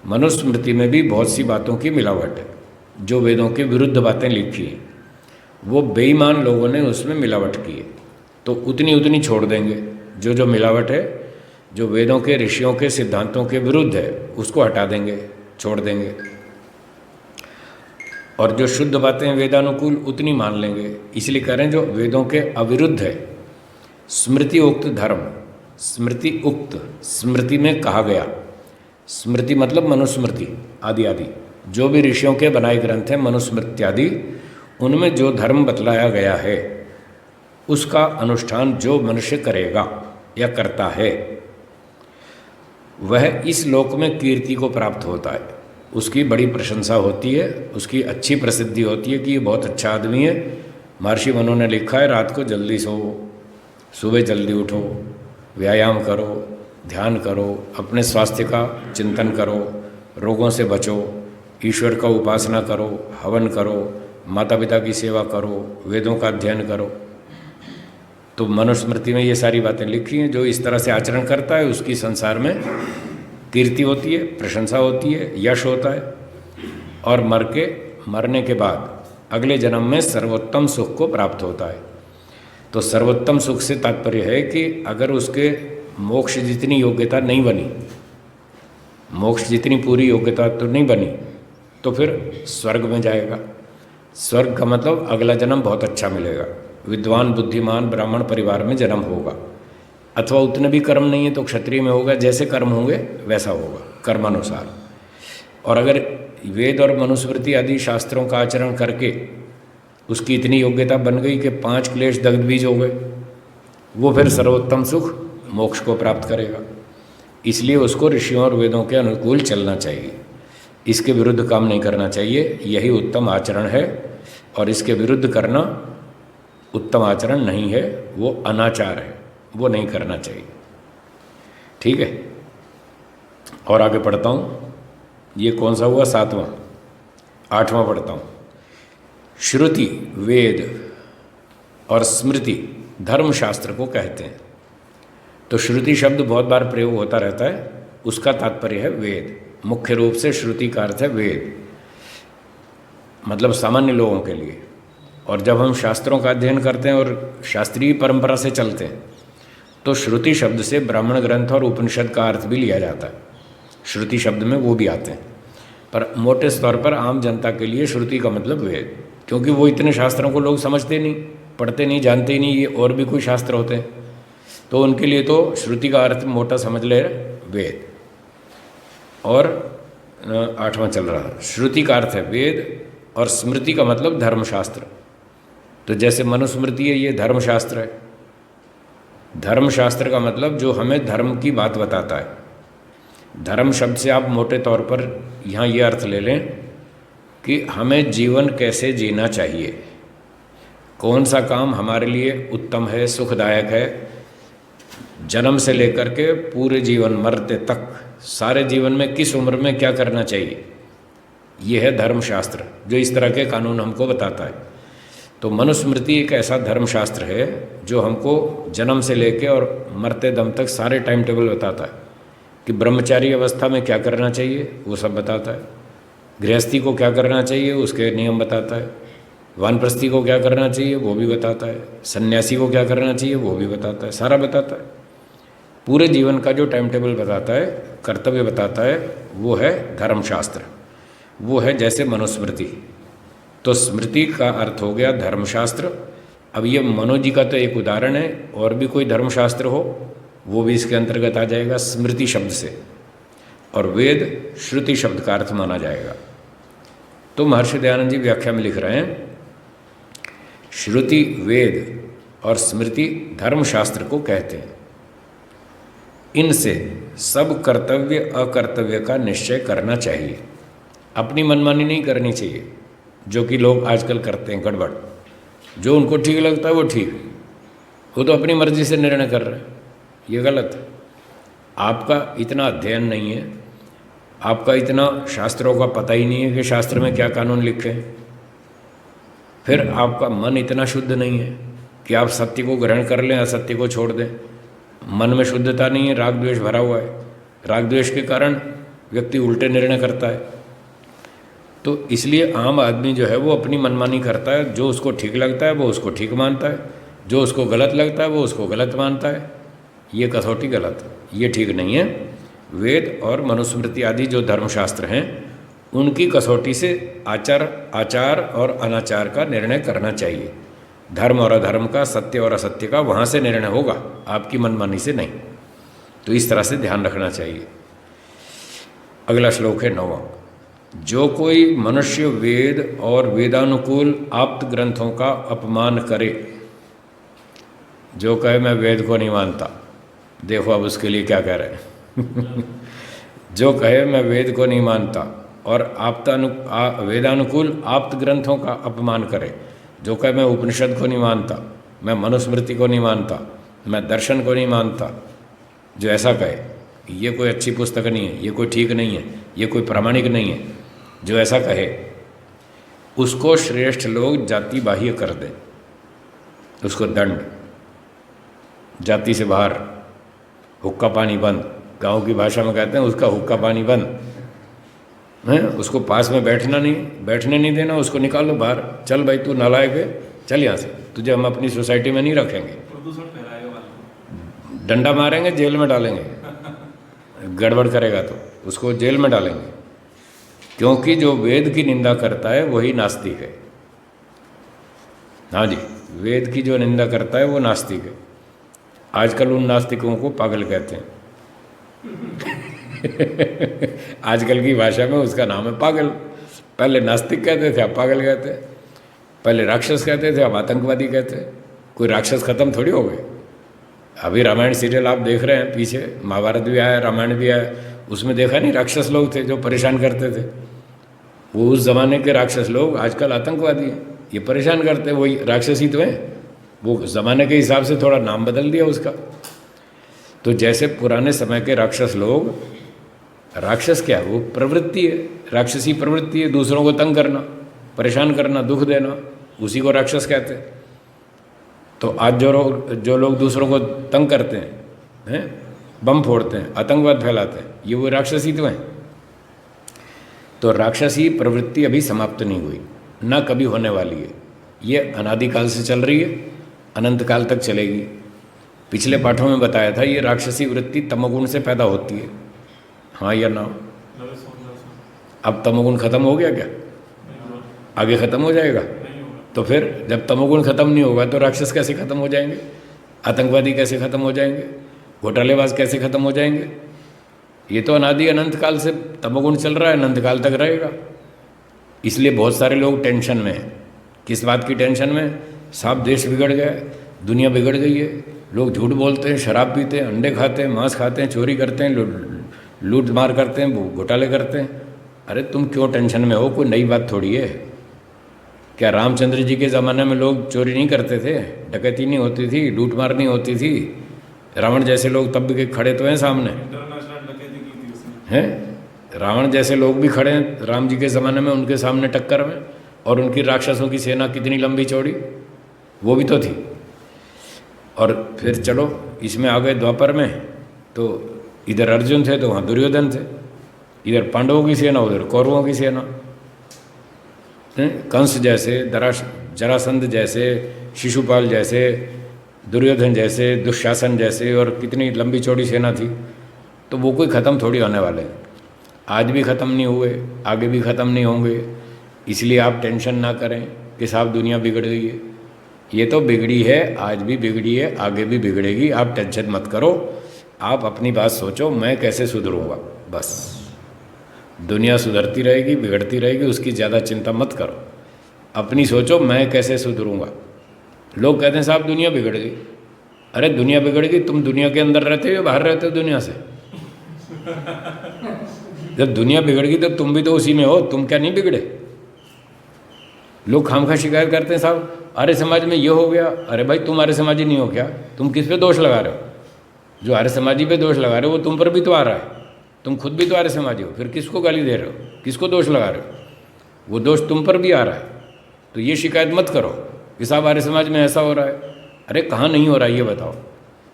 मनुस्मृति में भी बहुत सी बातों की मिलावट है। जो वेदों के विरुद्ध बातें लिखी हैं वो बेईमान लोगों ने उसमें मिलावट की है, तो उतनी उतनी छोड़ देंगे। जो जो मिलावट है, जो वेदों के, ऋषियों के सिद्धांतों के विरुद्ध है, उसको हटा देंगे, छोड़ देंगे, और जो शुद्ध बातें वेदानुकूल उतनी मान लेंगे। इसलिए कह रहे हैं जो वेदों के अविरुद्ध है, स्मृति उक्त धर्म, स्मृति उक्त, स्मृति में कहा गया, स्मृति मतलब मनुस्मृति आदि आदि, जो भी ऋषियों के बनाए ग्रंथ हैं मनुस्मृति आदि, उनमें जो धर्म बतलाया गया है उसका अनुष्ठान जो मनुष्य करेगा या करता है वह इस लोक में कीर्ति को प्राप्त होता है, उसकी बड़ी प्रशंसा होती है, उसकी अच्छी प्रसिद्धि होती है कि ये बहुत अच्छा आदमी है। महर्षि मनु ने लिखा है रात को जल्दी सो, सुबह जल्दी उठो, व्यायाम करो, ध्यान करो, अपने स्वास्थ्य का चिंतन करो, रोगों से बचो, ईश्वर का उपासना करो, हवन करो, माता पिता की सेवा करो, वेदों का अध्ययन करो। तो मनुस्मृति में ये सारी बातें लिखी हैं। जो इस तरह से आचरण करता है उसकी संसार में कीर्ति होती है, प्रशंसा होती है, यश होता है, और मरने के बाद अगले जन्म में सर्वोत्तम सुख को प्राप्त होता है। तो सर्वोत्तम सुख से तात्पर्य है कि अगर उसके मोक्ष जितनी योग्यता नहीं बनी, मोक्ष जितनी पूरी योग्यता तो नहीं बनी, तो फिर स्वर्ग में जाएगा। स्वर्ग का मतलब अगला जन्म बहुत अच्छा मिलेगा, विद्वान बुद्धिमान ब्राह्मण परिवार में जन्म होगा, अथवा उतने भी कर्म नहीं है तो क्षत्रिय में होगा, जैसे कर्म होंगे वैसा होगा कर्मानुसार। और अगर वेद और मनुस्मृति आदि शास्त्रों का आचरण करके उसकी इतनी योग्यता बन गई कि 5 क्लेश दग्ध बीज हो गए, वो फिर सर्वोत्तम सुख मोक्ष को प्राप्त करेगा। इसलिए उसको ऋषियों और वेदों के अनुकूल चलना चाहिए, इसके विरुद्ध काम नहीं करना चाहिए। यही उत्तम आचरण है, और इसके विरुद्ध करना उत्तम आचरण नहीं है, वो अनाचार है, वो नहीं करना चाहिए। ठीक है, और आगे पढ़ता हूँ। ये कौन सा हुआ? 7वां। 8वां पढ़ता हूँ। श्रुति वेद और स्मृति धर्मशास्त्र को कहते हैं। तो श्रुति शब्द बहुत बार प्रयोग होता रहता है, उसका तात्पर्य है वेद। मुख्य रूप से श्रुति का अर्थ है वेद, मतलब सामान्य लोगों के लिए। और जब हम शास्त्रों का अध्ययन करते हैं और शास्त्रीय परंपरा से चलते हैं तो श्रुति शब्द से ब्राह्मण ग्रंथ और उपनिषद का अर्थ भी लिया जाता है। श्रुति शब्द में वो भी आते हैं, पर मोटे तौर पर आम जनता के लिए श्रुति का मतलब वेद, क्योंकि वो इतने शास्त्रों को लोग समझते नहीं, पढ़ते नहीं, जानते ही नहीं, ये और भी कोई शास्त्र होते हैं, तो उनके लिए तो श्रुति का अर्थ मोटा समझ ले वेद। और 8वां चल रहा है। श्रुति का अर्थ है वेद और स्मृति का मतलब धर्मशास्त्र। तो जैसे मनुस्मृति है ये धर्मशास्त्र है। धर्मशास्त्र का मतलब जो हमें धर्म की बात बताता है। धर्म शब्द से आप मोटे तौर पर यहाँ ये अर्थ ले लें कि हमें जीवन कैसे जीना चाहिए, कौन सा काम हमारे लिए उत्तम है, सुखदायक है, जन्म से लेकर के पूरे जीवन मरते तक सारे जीवन में किस उम्र में क्या करना चाहिए, ये है धर्मशास्त्र जो इस तरह के कानून हमको बताता है। तो मनुस्मृति एक ऐसा धर्मशास्त्र है जो हमको जन्म से लेके और मरते दम तक सारे टाइम टेबल बताता है कि ब्रह्मचारी अवस्था में क्या करना चाहिए वो सब बताता है, गृहस्थी को क्या करना चाहिए उसके नियम बताता है, वानप्रस्थी को क्या करना चाहिए वो भी बताता है, सन्यासी को क्या करना चाहिए वो भी बताता है, सारा बताता है। पूरे जीवन का जो टाइम टेबल बताता है, कर्तव्य बताता है, वो है धर्मशास्त्र, वो है जैसे मनुस्मृति। तो स्मृति का अर्थ हो गया धर्मशास्त्र। अब ये मनो जी का तो एक उदाहरण है, और भी कोई धर्मशास्त्र हो वो भी इसके अंतर्गत आ जाएगा स्मृति शब्द से, और वेद श्रुति शब्द का अर्थ माना जाएगा। तो महर्षि दयानंद जी व्याख्या में लिख रहे हैं, श्रुति वेद और स्मृति धर्मशास्त्र को कहते हैं। इनसे सब कर्तव्य अकर्तव्य का निश्चय करना चाहिए, अपनी मनमानी नहीं करनी चाहिए, जो कि लोग आजकल करते हैं गड़बड़। जो उनको ठीक लगता है वो ठीक, वो तो अपनी मर्जी से निर्णय कर रहे हैं, ये गलत है। आपका इतना अध्ययन नहीं है, आपका इतना शास्त्रों का पता ही नहीं है कि शास्त्र में क्या कानून लिखे हैं, फिर आपका मन इतना शुद्ध नहीं है कि आप सत्य को ग्रहण कर लें, असत्य को छोड़ दें। मन में शुद्धता नहीं है, राग द्वेष भरा हुआ है, राग द्वेष के कारण व्यक्ति उल्टे निर्णय करता है। तो इसलिए आम आदमी जो है वो अपनी मनमानी करता है, जो उसको ठीक लगता है वो उसको ठीक मानता है, जो उसको गलत लगता है वो उसको गलत मानता है। ये कसौटी गलत है, ये ठीक नहीं है। वेद और मनुस्मृति आदि जो धर्मशास्त्र हैं उनकी कसौटी से आचार और अनाचार का निर्णय करना चाहिए। धर्म और अधर्म का, सत्य और असत्य का वहाँ से निर्णय होगा, आपकी मनमानी से नहीं। तो इस तरह से ध्यान रखना चाहिए। अगला श्लोक है 9वां। जो कोई मनुष्य वेद और वेदानुकूल आप्त ग्रंथों का अपमान करे, जो कहे मैं वेद को नहीं मानता, देखो अब उसके लिए क्या कह रहे हैं जो कहे मैं वेद को नहीं मानता और वेदानुकूल आप्त ग्रंथों का अपमान करे, जो कहे मैं उपनिषद को नहीं मानता, मैं मनुस्मृति को नहीं मानता, मैं दर्शन को नहीं मानता, जो ऐसा कहे, ये कोई अच्छी पुस्तक नहीं है, ये कोई ठीक नहीं है, ये कोई प्रामाणिक नहीं है, जो ऐसा कहे उसको श्रेष्ठ लोग जाति बाह्य कर दें, उसको दंड, जाति से बाहर, हुक्का पानी बंद, गांव की भाषा में कहते हैं उसका हुक्का पानी बंद है, उसको पास में बैठने नहीं देना, उसको निकालो बाहर, चल भाई तू नालायक है, चल यहाँ से, तुझे हम अपनी सोसाइटी में नहीं रखेंगे, प्रदूषण फैलाएगा, डंडा मारेंगे, जेल में डालेंगे, गड़बड़ करेगा तो उसको जेल में डालेंगे, क्योंकि जो वेद की निंदा करता है वही नास्तिक है। हाँ जी, वेद की जो निंदा करता है वो नास्तिक है। आजकल उन नास्तिकों को पागल कहते हैं आजकल की भाषा में उसका नाम है पागल। पहले नास्तिक कहते थे, अब पागल कहते हैं। पहले राक्षस कहते थे, अब आतंकवादी कहते हैं। कोई राक्षस खत्म थोड़ी हो गए। अभी रामायण सीरियल आप देख रहे हैं, पीछे महाभारत भी आया, रामायण भी आया, उसमें देखा नहीं राक्षस लोग थे जो परेशान करते थे, वो उस ज़माने के राक्षस लोग आजकल आतंकवादी हैं, ये परेशान करते हैं, वही राक्षस ही तो हैं, वो ज़माने के हिसाब से थोड़ा नाम बदल दिया उसका। तो जैसे पुराने समय के राक्षस लोग, राक्षस क्या है, वो प्रवृत्ति है, राक्षसी प्रवृत्ति है, दूसरों को तंग करना, परेशान करना, दुख देना, उसी को राक्षस कहते हैं। तो आज जो लोग दूसरों को तंग करते हैं, बम फोड़ते हैं, आतंकवाद फैलाते हैं, ये वो राक्षसी तो हैं। तो राक्षसी प्रवृत्ति अभी समाप्त नहीं हुई, ना कभी होने वाली है, ये अनादिकाल से चल रही है, अनंत काल तक चलेगी। पिछले पाठों में बताया था ये राक्षसी वृत्ति तमोगुण से पैदा होती है, हाँ या ना? अब तमोगुण खत्म हो गया क्या? आगे खत्म हो जाएगा? तो फिर जब तमोगुण खत्म नहीं होगा तो राक्षस कैसे खत्म हो जाएंगे? आतंकवादी कैसे खत्म हो जाएंगे? घोटालेबाज कैसे खत्म हो जाएंगे? ये तो अनादि अनंत काल से तमोगुण चल रहा है, अनंत काल तक रहेगा। इसलिए बहुत सारे लोग टेंशन में हैं। किस बात की टेंशन में? साहब देश बिगड़ गया, दुनिया बिगड़ गई है, लोग झूठ बोलते हैं, शराब पीते हैं, अंडे खाते हैं, मांस खाते हैं, चोरी करते हैं, लूट मार करते हैं, घोटाले करते हैं। अरे तुम क्यों टेंशन में हो? कोई नई बात थोड़ी है। क्या रामचंद्र जी के ज़माने में लोग चोरी नहीं करते थे, डकैती नहीं होती थी, लूट मार नहीं होती थी? रावण जैसे लोग तब भी खड़े तो हैं सामने, हैं? रावण जैसे लोग भी खड़े हैं राम जी के ज़माने में उनके सामने टक्कर में, और उनकी राक्षसों की सेना कितनी लंबी चौड़ी, वो भी तो थी। और फिर चलो इसमें आ गए द्वापर में, तो इधर अर्जुन थे तो वहाँ दुर्योधन थे, इधर पांडवों की सेना, उधर कौरवों की सेना। कंस जैसे, जरासंध जैसे, शिशुपाल जैसे, दुर्योधन जैसे, दुशासन जैसे, और कितनी लंबी चौड़ी सेना थी। तो वो कोई ख़त्म थोड़ी होने वाले हैं। आज भी ख़त्म नहीं हुए, आगे भी ख़त्म नहीं होंगे। इसलिए आप टेंशन ना करें कि साहब दुनिया बिगड़ गई है। ये तो बिगड़ी है, आज भी बिगड़ी है, आगे भी बिगड़ेगी। आप टेंशन मत करो, आप अपनी बात सोचो, मैं कैसे सुधरूंगा, बस। दुनिया सुधरती रहेगी, बिगड़ती रहेगी, उसकी ज़्यादा चिंता मत करो। अपनी सोचो, मैं कैसे सुधरूंगा। लोग कहते हैं साहब दुनिया बिगड़ गई। अरे दुनिया बिगड़ गई, तुम दुनिया के अंदर रहते हो या बाहर रहते हो दुनिया से? जब दुनिया बिगड़ गई तो तुम भी तो उसी में हो, तुम क्या नहीं बिगड़े? लोग खामखा शिकायत करते हैं साहब आर्य समाज में ये हो गया। अरे भाई तुम आर्य समाजी नहीं हो क्या? तुम किस पे दोष लगा रहे हो? जो आर्य समाजी पे दोष लगा रहे हो वो तुम पर भी तो आ रहा है। तुम खुद भी तो आर्य समाजी हो, फिर किसको गाली दे रहे हो, किसको दोष लगा रहे हो? वो दोष तुम पर भी आ रहा है। तो ये शिकायत मत करो कि साहब आर्य समाज में ऐसा हो रहा है। अरे कहाँ नहीं हो रहा है ये बताओ?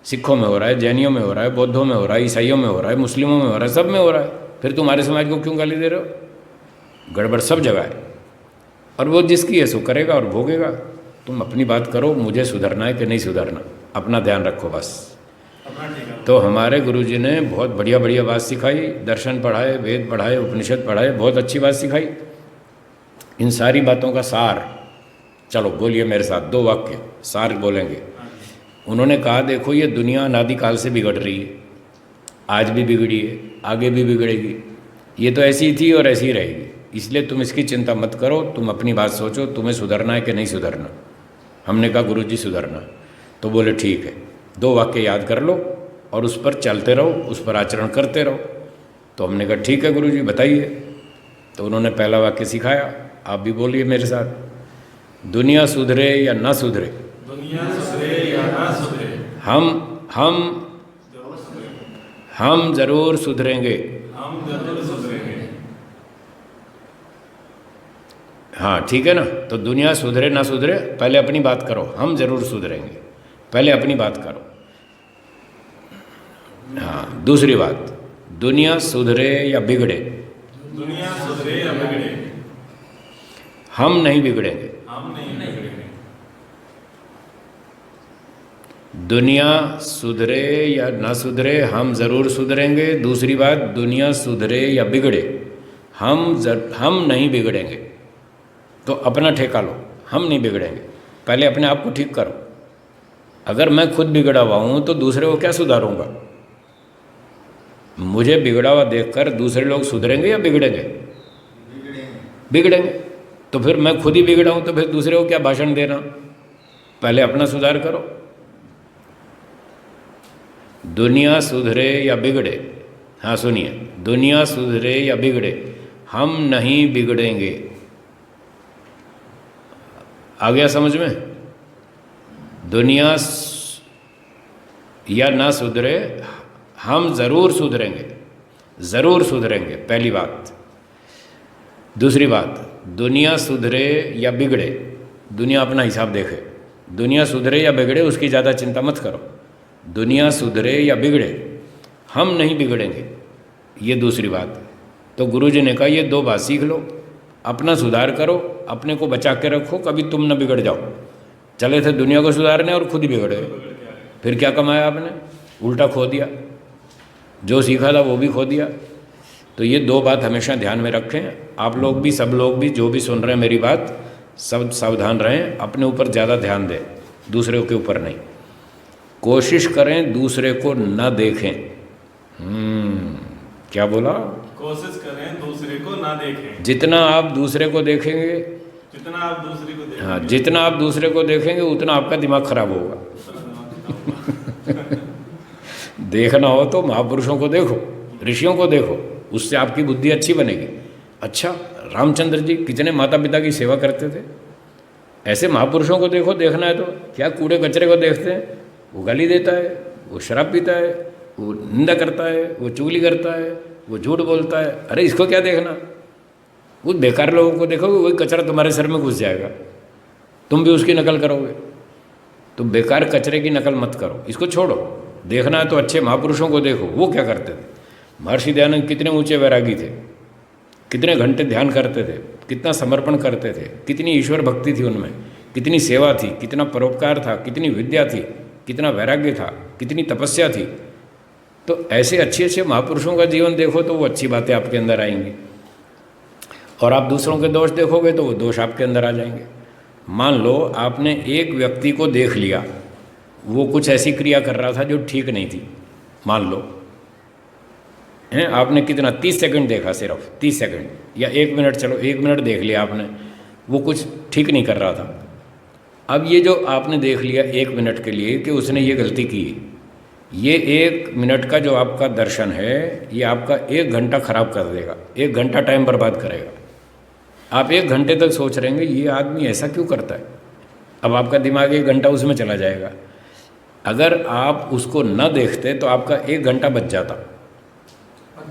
सिखों में हो रहा है, जैनियों में हो रहा है, बौद्धों में हो रहा है, ईसाइयों में हो रहा है, मुस्लिमों में हो रहा है, सब में हो रहा है। फिर तुम आर्य समाज को क्यों गाली दे रहे हो? गड़बड़ सब जगह है। और वो जिसकी है सो करेगा और भोगेगा। तुम अपनी बात करो, मुझे सुधरना है कि नहीं सुधरना, अपना ध्यान रखो बस। तो हमारे गुरुजी ने बहुत बढ़िया बढ़िया बात सिखाई, दर्शन पढ़ाए, वेद पढ़ाए, उपनिषद पढ़ाए, बहुत अच्छी बात सिखाई। इन सारी बातों का सार, चलो बोलिए मेरे साथ 2 वाक्य सार बोलेंगे। उन्होंने कहा देखो ये दुनिया अनादिकाल से बिगड़ रही है, आज भी बिगड़ी है, आगे भी बिगड़ेगी। ये तो ऐसी ही थी और ऐसी ही रहेगी, इसलिए तुम इसकी चिंता मत करो, तुम अपनी बात सोचो, तुम्हें सुधरना है कि नहीं सुधरना। हमने कहा गुरुजी सुधरना। तो बोले ठीक है, 2 वाक्य याद कर लो और उस पर चलते रहो, उस पर आचरण करते रहो। तो हमने कहा ठीक है गुरुजी बताइए। तो उन्होंने पहला वाक्य सिखाया, आप भी बोलिए मेरे साथ, दुनिया सुधरे या ना सुधरे, दुनिया सुधरे या ना सुधरे, हम जरूर सुधरेंगे। हम जरूर सुधरेंगे। हाँ ठीक है ना। तो दुनिया सुधरे ना सुधरे, पहले अपनी बात करो, हम जरूर सुधरेंगे, पहले अपनी बात करो। हाँ दूसरी बात, दुनिया सुधरे या बिगड़े, दुनिया सुधरे या बिगड़े, हम नहीं बिगड़ेंगे। हम नहीं बिगड़ेंगे। दुनिया सुधरे या ना सुधरे, हम ज़रूर सुधरेंगे। दूसरी बात, दुनिया सुधरे या बिगड़े, हम नहीं बिगड़ेंगे। तो अपना ठेका लो, हम नहीं बिगड़ेंगे, पहले अपने आप को ठीक करो। अगर मैं खुद बिगड़ा हुआ हूँ तो दूसरे को क्या सुधारूंगा? मुझे बिगड़ा हुआ देखकर दूसरे लोग सुधरेंगे या बिगड़ेंगे? बिगड़ेंगे। तो फिर मैं खुद ही बिगड़ा हूँ तो फिर दूसरे को क्या भाषण देना? पहले अपना सुधार करो। दुनिया सुधरे या बिगड़े, हाँ सुनिए, दुनिया सुधरे या बिगड़े, हम नहीं बिगड़ेंगे। आ गया समझ में? दुनिया या ना सुधरे, हम ज़रूर सुधरेंगे, ज़रूर सुधरेंगे, पहली बात। दूसरी बात, दुनिया सुधरे या बिगड़े, दुनिया अपना हिसाब देखे, दुनिया सुधरे या बिगड़े उसकी ज़्यादा चिंता मत करो। दुनिया सुधरे या बिगड़े, हम नहीं बिगड़ेंगे, ये दूसरी बात। तो गुरुजी ने कहा ये 2 बात सीख लो, अपना सुधार करो, अपने को बचा के रखो, कभी तुम न बिगड़ जाओ। चले थे दुनिया को सुधारने और खुद ही बिगड़ गए, फिर क्या कमाया आपने? उल्टा खो दिया, जो सीखा था वो भी खो दिया। तो ये 2 बात हमेशा ध्यान में रखें। आप लोग भी, सब लोग भी, जो भी सुन रहे हैं मेरी बात, सब सावधान रहें, अपने ऊपर ज़्यादा ध्यान दें, दूसरे के ऊपर नहीं। कोशिश करें दूसरे को न देखें। क्या बोला? कोशिश करें दूसरे को ना देखें। जितना आप दूसरे को देखेंगे, जितना आप दूसरे को देखेंगे, हाँ, जितना आप दूसरे को देखेंगे उतना आपका दिमाग खराब होगा। देखना हो तो महापुरुषों को देखो, ऋषियों को देखो, उससे आपकी बुद्धि अच्छी बनेगी। अच्छा, रामचंद्र जी कितने माता पिता की सेवा करते थे, ऐसे महापुरुषों को देखो। देखना है तो क्या कूड़े कचरे को देखते हैं? वो गाली देता है, वो शराब पीता है, वो निंदा करता है, वो चुगली करता है, वो झूठ बोलता है। अरे इसको क्या देखना? वो बेकार लोगों को देखोगे, वही कचरा तुम्हारे सर में घुस जाएगा, तुम भी उसकी नकल करोगे। तो बेकार कचरे की नकल मत करो, इसको छोड़ो। देखना है तो अच्छे महापुरुषों को देखो, वो क्या करते थे। महर्षि दयानंद कितने ऊंचे वैरागी थे, कितने घंटे ध्यान करते थे, कितना समर्पण करते थे, कितनी ईश्वर भक्ति थी उनमें, कितनी सेवा थी, कितना परोपकार था, कितनी विद्या थी, कितना वैराग्य था, कितनी तपस्या थी। तो ऐसे अच्छे अच्छे महापुरुषों का जीवन देखो तो वो अच्छी बातें आपके अंदर आएंगी, और आप दूसरों के दोष देखोगे तो वो दोष आपके अंदर आ जाएंगे। मान लो आपने एक व्यक्ति को देख लिया, वो कुछ ऐसी क्रिया कर रहा था जो ठीक नहीं थी, मान लो हैं, आपने कितना 30 सेकंड देखा, सिर्फ 30 सेकंड या 1 मिनट, चलो 1 मिनट देख लिया आपने, वो कुछ ठीक नहीं कर रहा था। अब ये जो आपने देख लिया 1 मिनट के लिए कि उसने ये गलती की, ये 1 मिनट का जो आपका दर्शन है ये आपका 1 घंटा खराब कर देगा, 1 घंटा टाइम बर्बाद करेगा। आप 1 घंटे तक सोच रहेंगे ये आदमी ऐसा क्यों करता है, अब आपका दिमाग 1 घंटा उसमें चला जाएगा। अगर आप उसको न देखते तो आपका 1 घंटा बच जाता।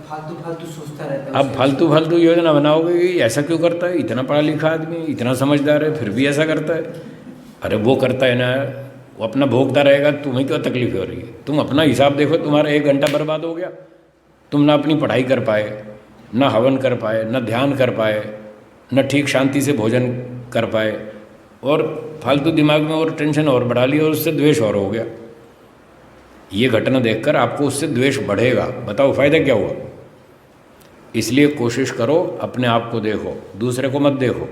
फालतू फालतू सोचता रहता है। अब फालतू फालतू योजना बनाओगे कि ऐसा क्यों करता है, इतना पढ़ा लिखा आदमी, इतना समझदार है, फिर भी ऐसा करता है। अरे वो करता है ना, वो अपना भोगता रहेगा, तुम्हें क्यों तकलीफ हो रही है? तुम अपना हिसाब देखो, तुम्हारा 1 घंटा बर्बाद हो गया। तुम ना अपनी पढ़ाई कर पाए, ना हवन कर पाए, ना ध्यान कर पाए, न ठीक शांति से भोजन कर पाए, और फालतू दिमाग में और टेंशन और बढ़ा ली, और उससे द्वेष और हो गया। ये घटना देखकर आपको उससे द्वेष बढ़ेगा। बताओ फायदा क्या हुआ? इसलिए कोशिश करो अपने आप को देखो, दूसरे को मत देखो,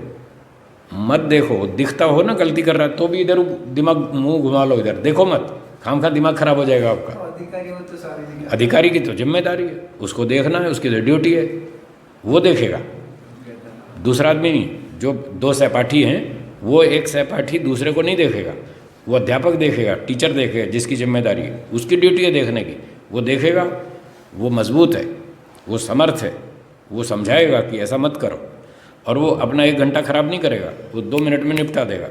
मत देखो। दिखता हो ना गलती कर रहा है तो भी इधर दिमाग मुंह घुमा लो, इधर देखो मत, खाम खा दिमाग खराब हो जाएगा आपका। अधिकारी हो तो सारी अधिकारी की तो जिम्मेदारी है, उसको देखना है, उसकी तो ड्यूटी है। वो देखेगा, दूसरा आदमी नहीं। जो दो सहपाठी हैं वो एक सहपाठी दूसरे को नहीं देखेगा, वो अध्यापक देखेगा, टीचर देखेगा, जिसकी जिम्मेदारी है, उसकी ड्यूटी है देखने की, वो देखेगा, वो मजबूत है, वो समर्थ है, वो समझाएगा कि ऐसा मत करो, और वो अपना 1 घंटा खराब नहीं करेगा, वो 2 मिनट में निपटा देगा,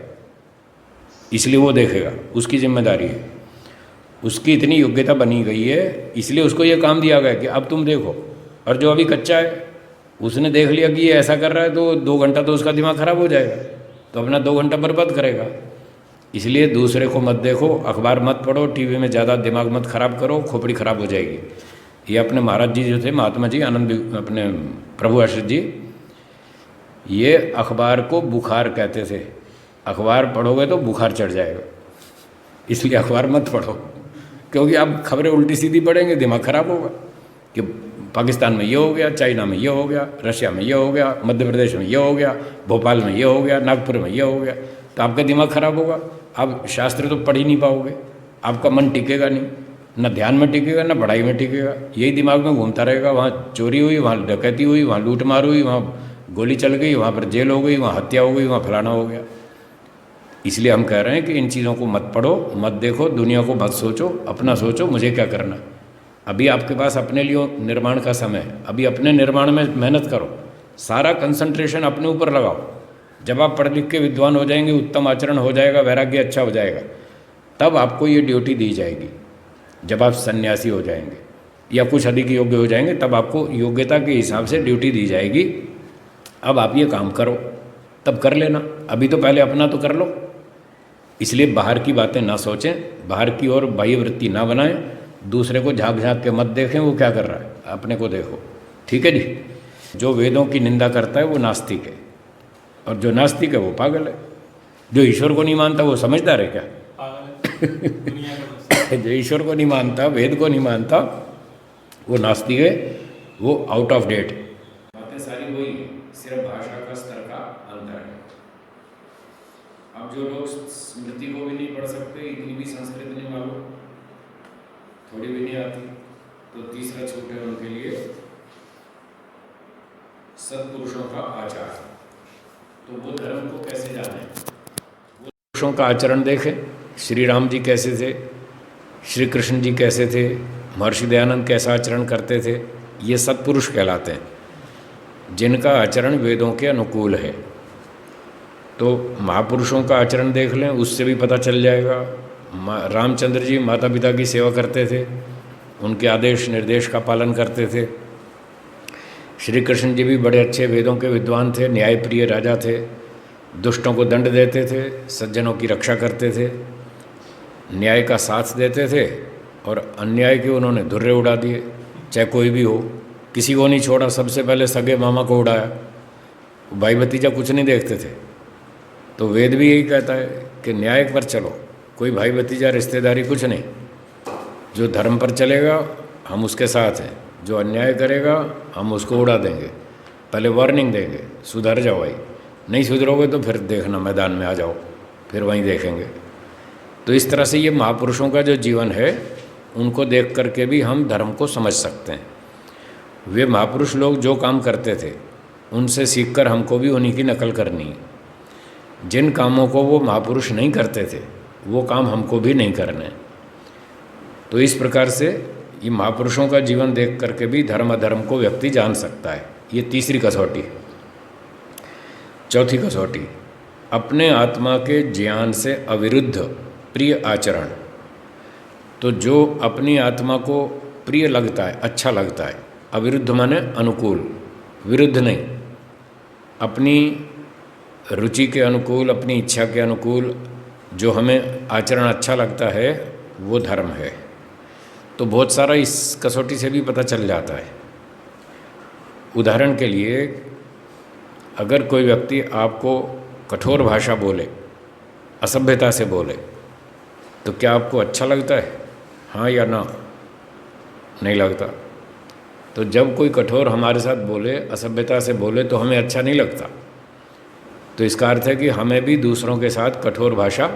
इसलिए वो देखेगा, उसकी जिम्मेदारी है, उसकी इतनी योग्यता बनी गई है, इसलिए उसको ये काम दिया गया कि अब तुम देखो। और जो अभी कच्चा है उसने देख लिया कि ये ऐसा कर रहा है तो 2 घंटा तो उसका दिमाग खराब हो जाएगा, तो अपना 2 घंटा बर्बाद करेगा। इसलिए दूसरे को मत देखो, अखबार मत पढ़ो, टीवी में ज़्यादा दिमाग मत खराब करो, खोपड़ी खराब हो जाएगी। ये अपने महाराज जी जो थे, महात्मा जी, आनंद, अपने प्रभु आश्रित जी, ये अखबार को बुखार कहते थे। अखबार पढ़ोगे तो बुखार चढ़ जाएगा, इसलिए अखबार मत पढ़ो, क्योंकि आप खबरें उल्टी सीधी पढ़ेंगे, दिमाग खराब होगा कि पाकिस्तान में ये हो गया, चाइना में ये हो गया, रशिया में ये हो गया, मध्य प्रदेश में ये हो गया, भोपाल में ये हो गया, नागपुर में ये हो गया, तो आपका दिमाग खराब होगा। आप शास्त्र तो पढ़ ही नहीं पाओगे, आपका मन टिकेगा नहीं, न ध्यान में टिकेगा न पढ़ाई में टिकेगा, यही दिमाग में घूमता रहेगा। वहाँ चोरी हुई, वहाँ डकैती हुई, वहाँ लूट मार हुई, वहाँ गोली चल गई, वहाँ पर जेल हो गई, वहाँ हत्या हो गई, वहाँ फलाना हो गया। इसलिए हम कह रहे हैं कि इन चीज़ों को मत पढ़ो, मत देखो, दुनिया को मत सोचो, अपना सोचो मुझे क्या करना। अभी आपके पास अपने लिए निर्माण का समय है, अभी अपने निर्माण में मेहनत करो, सारा कंसंट्रेशन अपने ऊपर लगाओ। जब आप पढ़ लिख के विद्वान हो जाएंगे, उत्तम आचरण हो जाएगा, वैराग्य अच्छा हो जाएगा, तब आपको ये ड्यूटी दी जाएगी। जब आप सन्यासी हो जाएंगे या कुछ अधिक योग्य हो जाएंगे, तब आपको योग्यता के हिसाब से ड्यूटी दी जाएगी। अब आप ये काम करो, तब कर लेना, अभी तो पहले अपना तो कर लो। इसलिए बाहर की बातें ना सोचें, बाहर की ओर बाह्य वृत्ति ना बनाएं, दूसरे को झाँक झाँक के मत देखें वो क्या कर रहा है, अपने को देखो। ठीक है जी। जो वेदों की निंदा करता है वो नास्तिक है, और जो नास्तिक है वो पागल है। जो ईश्वर को नहीं मानता वो समझदार है क्या? दुनिया का जो ईश्वर को नहीं मानता, वेद को नहीं मानता, वो नास्तिक है, वो आउट ऑफ डेट है। बातें सारी वही है, सिर्फ भाषा का स्तर का अंतर है। अब जो लोग स्मृति को भी नहीं पढ़ सकते, इतनी भी संस्कृत नहीं मालूम, थोड़ी भी नहीं आती, तो तीसरा छूट है उनके लिए सत्पुरुषों का आचार। तो वो धर्म को कैसे जाने, वो पुरुषों का आचरण देखें। श्री राम जी कैसे थे, श्री कृष्ण जी कैसे थे, महर्षि दयानंद कैसा आचरण करते थे, ये सत्पुरुष कहलाते हैं, जिनका आचरण वेदों के अनुकूल है। तो महापुरुषों का आचरण देख लें, उससे भी पता चल जाएगा। रामचंद्र जी माता पिता की सेवा करते थे, उनके आदेश निर्देश का पालन करते थे। श्री कृष्ण जी भी बड़े अच्छे वेदों के विद्वान थे, न्यायप्रिय राजा थे, दुष्टों को दंड देते थे, सज्जनों की रक्षा करते थे, न्याय का साथ देते थे, और अन्याय के उन्होंने धुर्रे उड़ा दिए, चाहे कोई भी हो, किसी को नहीं छोड़ा। सबसे पहले सगे मामा को उड़ाया, भाई भतीजा कुछ नहीं देखते थे। तो वेद भी यही कहता है कि न्याय पर चलो, कोई भाई भतीजा रिश्तेदारी कुछ नहीं, जो धर्म पर चलेगा हम उसके साथ हैं, जो अन्याय करेगा हम उसको उड़ा देंगे, पहले वार्निंग देंगे, सुधर जाओ भाई, नहीं सुधरोगे तो फिर देखना मैदान में आ जाओ, फिर वहीं देखेंगे। तो इस तरह से ये महापुरुषों का जो जीवन है, उनको देख करके भी हम धर्म को समझ सकते हैं। वे महापुरुष लोग जो काम करते थे, उनसे सीखकर हमको भी उन्हीं की नकल करनी है। जिन कामों को वो महापुरुष नहीं करते थे, वो काम हमको भी नहीं करने। तो इस प्रकार से ये महापुरुषों का जीवन देख करके भी धर्म अधर्म को व्यक्ति जान सकता है। ये तीसरी कसौटी है। चौथी कसौटी, अपने आत्मा के ज्ञान से अविरुद्ध प्रिय आचरण। तो जो अपनी आत्मा को प्रिय लगता है, अच्छा लगता है, अविरुद्ध माने अनुकूल, विरुद्ध नहीं, अपनी रुचि के अनुकूल, अपनी इच्छा के अनुकूल जो हमें आचरण अच्छा लगता है, वो धर्म है। तो बहुत सारा इस कसौटी से भी पता चल जाता है। उदाहरण के लिए, अगर कोई व्यक्ति आपको कठोर भाषा बोले, असभ्यता से बोले, तो क्या आपको अच्छा लगता है? हाँ या ना? नहीं लगता। तो जब कोई कठोर हमारे साथ बोले, असभ्यता से बोले, तो हमें अच्छा नहीं लगता। तो इसका अर्थ है कि हमें भी दूसरों के साथ कठोर भाषा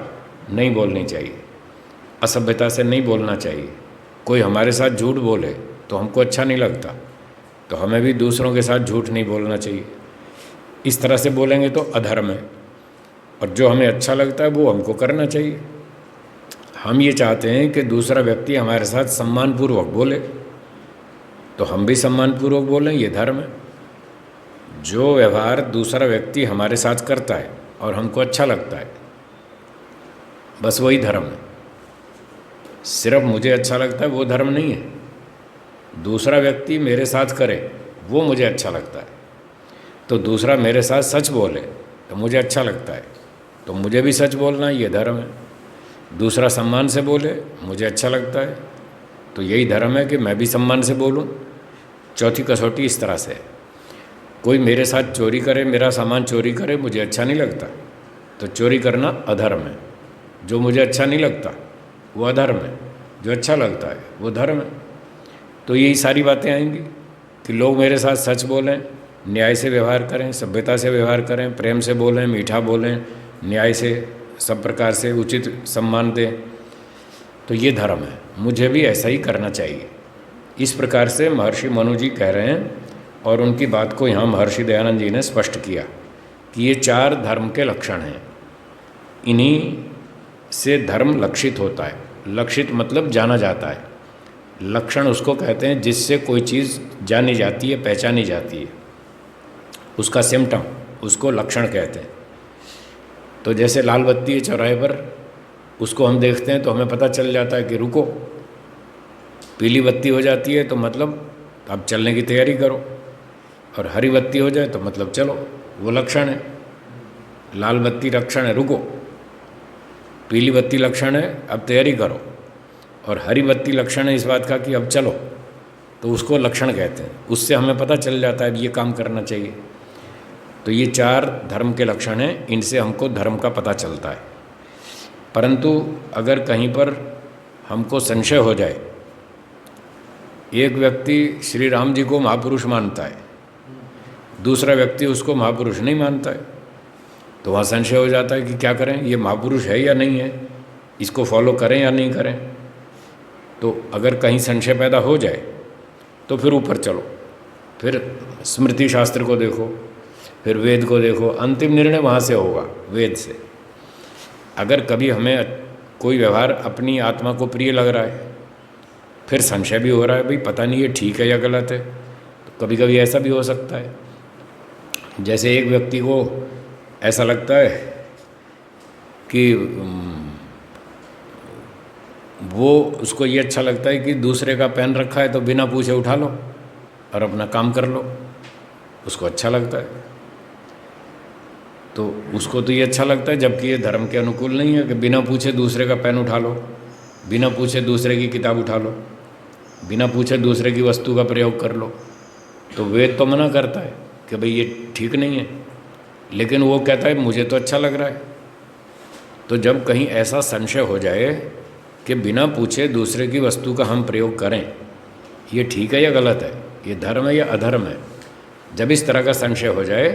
नहीं बोलनी चाहिए, असभ्यता से नहीं बोलना चाहिए। कोई हमारे साथ झूठ बोले तो हमको अच्छा नहीं लगता, तो हमें भी दूसरों के साथ झूठ नहीं बोलना चाहिए। इस तरह से बोलेंगे तो अधर्म है, और जो हमें अच्छा लगता है वो हमको करना चाहिए। हम ये चाहते हैं कि दूसरा व्यक्ति हमारे साथ सम्मानपूर्वक बोले, तो हम भी सम्मानपूर्वक बोलें, ये धर्म है। जो व्यवहार दूसरा व्यक्ति हमारे साथ करता है और हमको अच्छा लगता है, बस वही धर्म है। सिर्फ मुझे अच्छा लगता है वो धर्म नहीं है। दूसरा व्यक्ति मेरे साथ करे वो मुझे अच्छा लगता है, तो दूसरा मेरे साथ सच बोले तो मुझे अच्छा लगता है, तो मुझे भी सच बोलना, ये धर्म है। दूसरा सम्मान से बोले मुझे अच्छा लगता है, तो यही धर्म है कि मैं भी सम्मान से बोलूं। चौथी कसौटी इस तरह से है, कोई मेरे साथ चोरी करे, मेरा सामान चोरी करे, मुझे अच्छा नहीं लगता, तो चोरी करना अधर्म है। जो मुझे अच्छा नहीं लगता वो अधर्म है, जो अच्छा लगता है वो धर्म है। तो यही सारी बातें आएंगी कि लोग मेरे साथ सच बोलें, न्याय से व्यवहार करें, सभ्यता से व्यवहार करें, प्रेम से बोलें, मीठा बोलें, न्याय से, सब प्रकार से उचित सम्मान दें, तो ये धर्म है। मुझे भी ऐसा ही करना चाहिए। इस प्रकार से महर्षि मनु जी कह रहे हैं, और उनकी बात को यहाँ महर्षि दयानंद जी ने स्पष्ट किया कि ये 4 धर्म के लक्षण हैं। इन्हीं से धर्म लक्षित होता है। लक्षित मतलब जाना जाता है। लक्षण उसको कहते हैं जिससे कोई चीज़ जानी जाती है, पहचानी जाती है, उसका सिम्टम, उसको लक्षण कहते हैं। तो जैसे लाल बत्ती है चौराहे पर, उसको हम देखते हैं तो हमें पता चल जाता है कि रुको। पीली बत्ती हो जाती है तो मतलब अब चलने की तैयारी करो, और हरी बत्ती हो जाए तो मतलब चलो, वो लक्षण है। लाल बत्ती लक्षण है रुको, पीली बत्ती लक्षण है अब तैयारी करो, और हरी बत्ती लक्षण है इस बात का कि अब चलो, तो उसको लक्षण कहते हैं। उससे हमें पता चल जाता है ये काम करना चाहिए। तो ये 4 धर्म के लक्षण हैं, इनसे हमको धर्म का पता चलता है। परंतु अगर कहीं पर हमको संशय हो जाए, एक व्यक्ति श्री राम जी को महापुरुष मानता है, दूसरा व्यक्ति उसको महापुरुष नहीं मानता है, तो वहाँ संशय हो जाता है कि क्या करें, ये महापुरुष है या नहीं है, इसको फॉलो करें या नहीं करें। तो अगर कहीं संशय पैदा हो जाए तो फिर ऊपर चलो, फिर स्मृति शास्त्र को देखो, फिर वेद को देखो। अंतिम निर्णय वहाँ से होगा, वेद से। अगर कभी हमें कोई व्यवहार अपनी आत्मा को प्रिय लग रहा है, फिर संशय भी हो रहा है भाई पता नहीं ये ठीक है या गलत है, तो कभी कभी ऐसा भी हो सकता है। जैसे एक व्यक्ति को ऐसा लगता है कि वो, उसको ये अच्छा लगता है कि दूसरे का पेन रखा है तो बिना पूछे उठा लो और अपना काम कर लो, उसको अच्छा लगता है। तो उसको तो ये अच्छा लगता है, जबकि ये धर्म के अनुकूल नहीं है कि बिना पूछे दूसरे का पेन उठा लो, बिना पूछे दूसरे की किताब उठा लो, बिना पूछे दूसरे की वस्तु का प्रयोग कर लो। तो वेद तो मना करता है कि भाई ये ठीक नहीं है, लेकिन वो कहता है मुझे तो अच्छा लग रहा है। तो जब कहीं ऐसा संशय हो जाए कि बिना पूछे दूसरे की वस्तु का हम प्रयोग करें, ये ठीक है या गलत है, ये धर्म है या अधर्म है, जब इस तरह का संशय हो जाए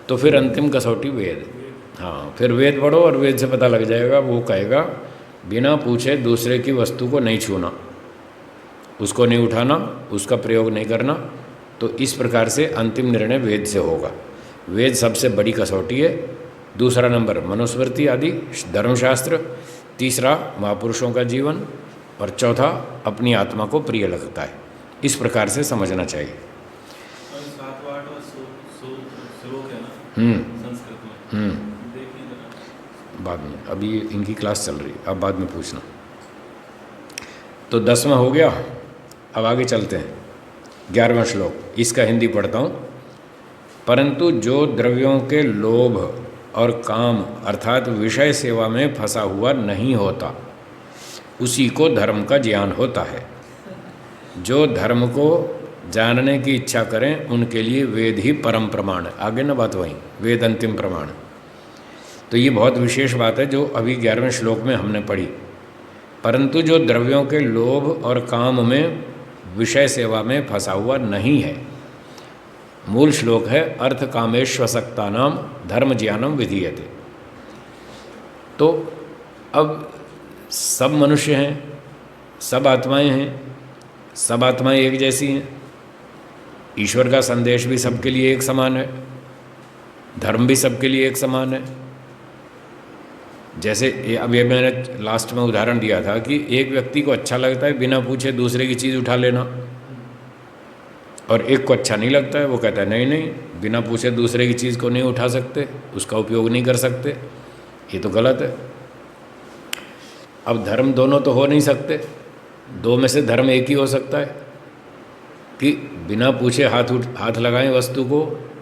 तो फिर अंतिम कसौटी वेद। हाँ, फिर वेद पढ़ो और वेद से पता लग जाएगा। वो कहेगा बिना पूछे दूसरे की वस्तु को नहीं छूना, उसको नहीं उठाना, उसका प्रयोग नहीं करना। तो इस प्रकार से अंतिम निर्णय वेद से होगा। वेद सबसे बड़ी कसौटी है। दूसरा नंबर मनुस्मृति आदि धर्मशास्त्र, तीसरा महापुरुषों का जीवन, और चौथा अपनी आत्मा को प्रिय लगता है। इस प्रकार से समझना चाहिए। और 7वां 8वां श्लोक है ना संस्कृत में, देखिए जरा। बाद में, अभी इनकी क्लास चल रही है, अब बाद में पूछना। तो 10वां हो गया, अब आगे चलते हैं। 11वां श्लोक, इसका हिंदी पढ़ता हूँ। परंतु जो द्रव्यों के लोभ और काम अर्थात विषय सेवा में फंसा हुआ नहीं होता, उसी को धर्म का ज्ञान होता है। जो धर्म को जानने की इच्छा करें उनके लिए वेद ही परम प्रमाण है। आगे ना बात वहीं, वेद अंतिम प्रमाण। तो ये बहुत विशेष बात है जो अभी 11वें श्लोक में हमने पढ़ी। परंतु जो द्रव्यों के लोभ और काम में विषय सेवा में फंसा हुआ नहीं है। मूल श्लोक है अर्थ कामेश्वसक्ता नाम धर्म ज्ञानम विधीयते। तो अब सब मनुष्य हैं, सब आत्माएं हैं, सब आत्माएं एक जैसी हैं, ईश्वर का संदेश भी सबके लिए एक समान है, धर्म भी सबके लिए एक समान है। जैसे अभी मैंने लास्ट में उदाहरण दिया था कि एक व्यक्ति को अच्छा लगता है बिना पूछे दूसरे की चीज़ उठा लेना, और एक को अच्छा नहीं लगता है, वो कहता है नहीं नहीं, बिना पूछे दूसरे की चीज़ को नहीं उठा सकते, उसका उपयोग नहीं कर सकते, ये तो गलत है। अब धर्म दोनों तो हो नहीं सकते, दो में से धर्म एक ही हो सकता है कि बिना पूछे हाथ लगाएं वस्तु को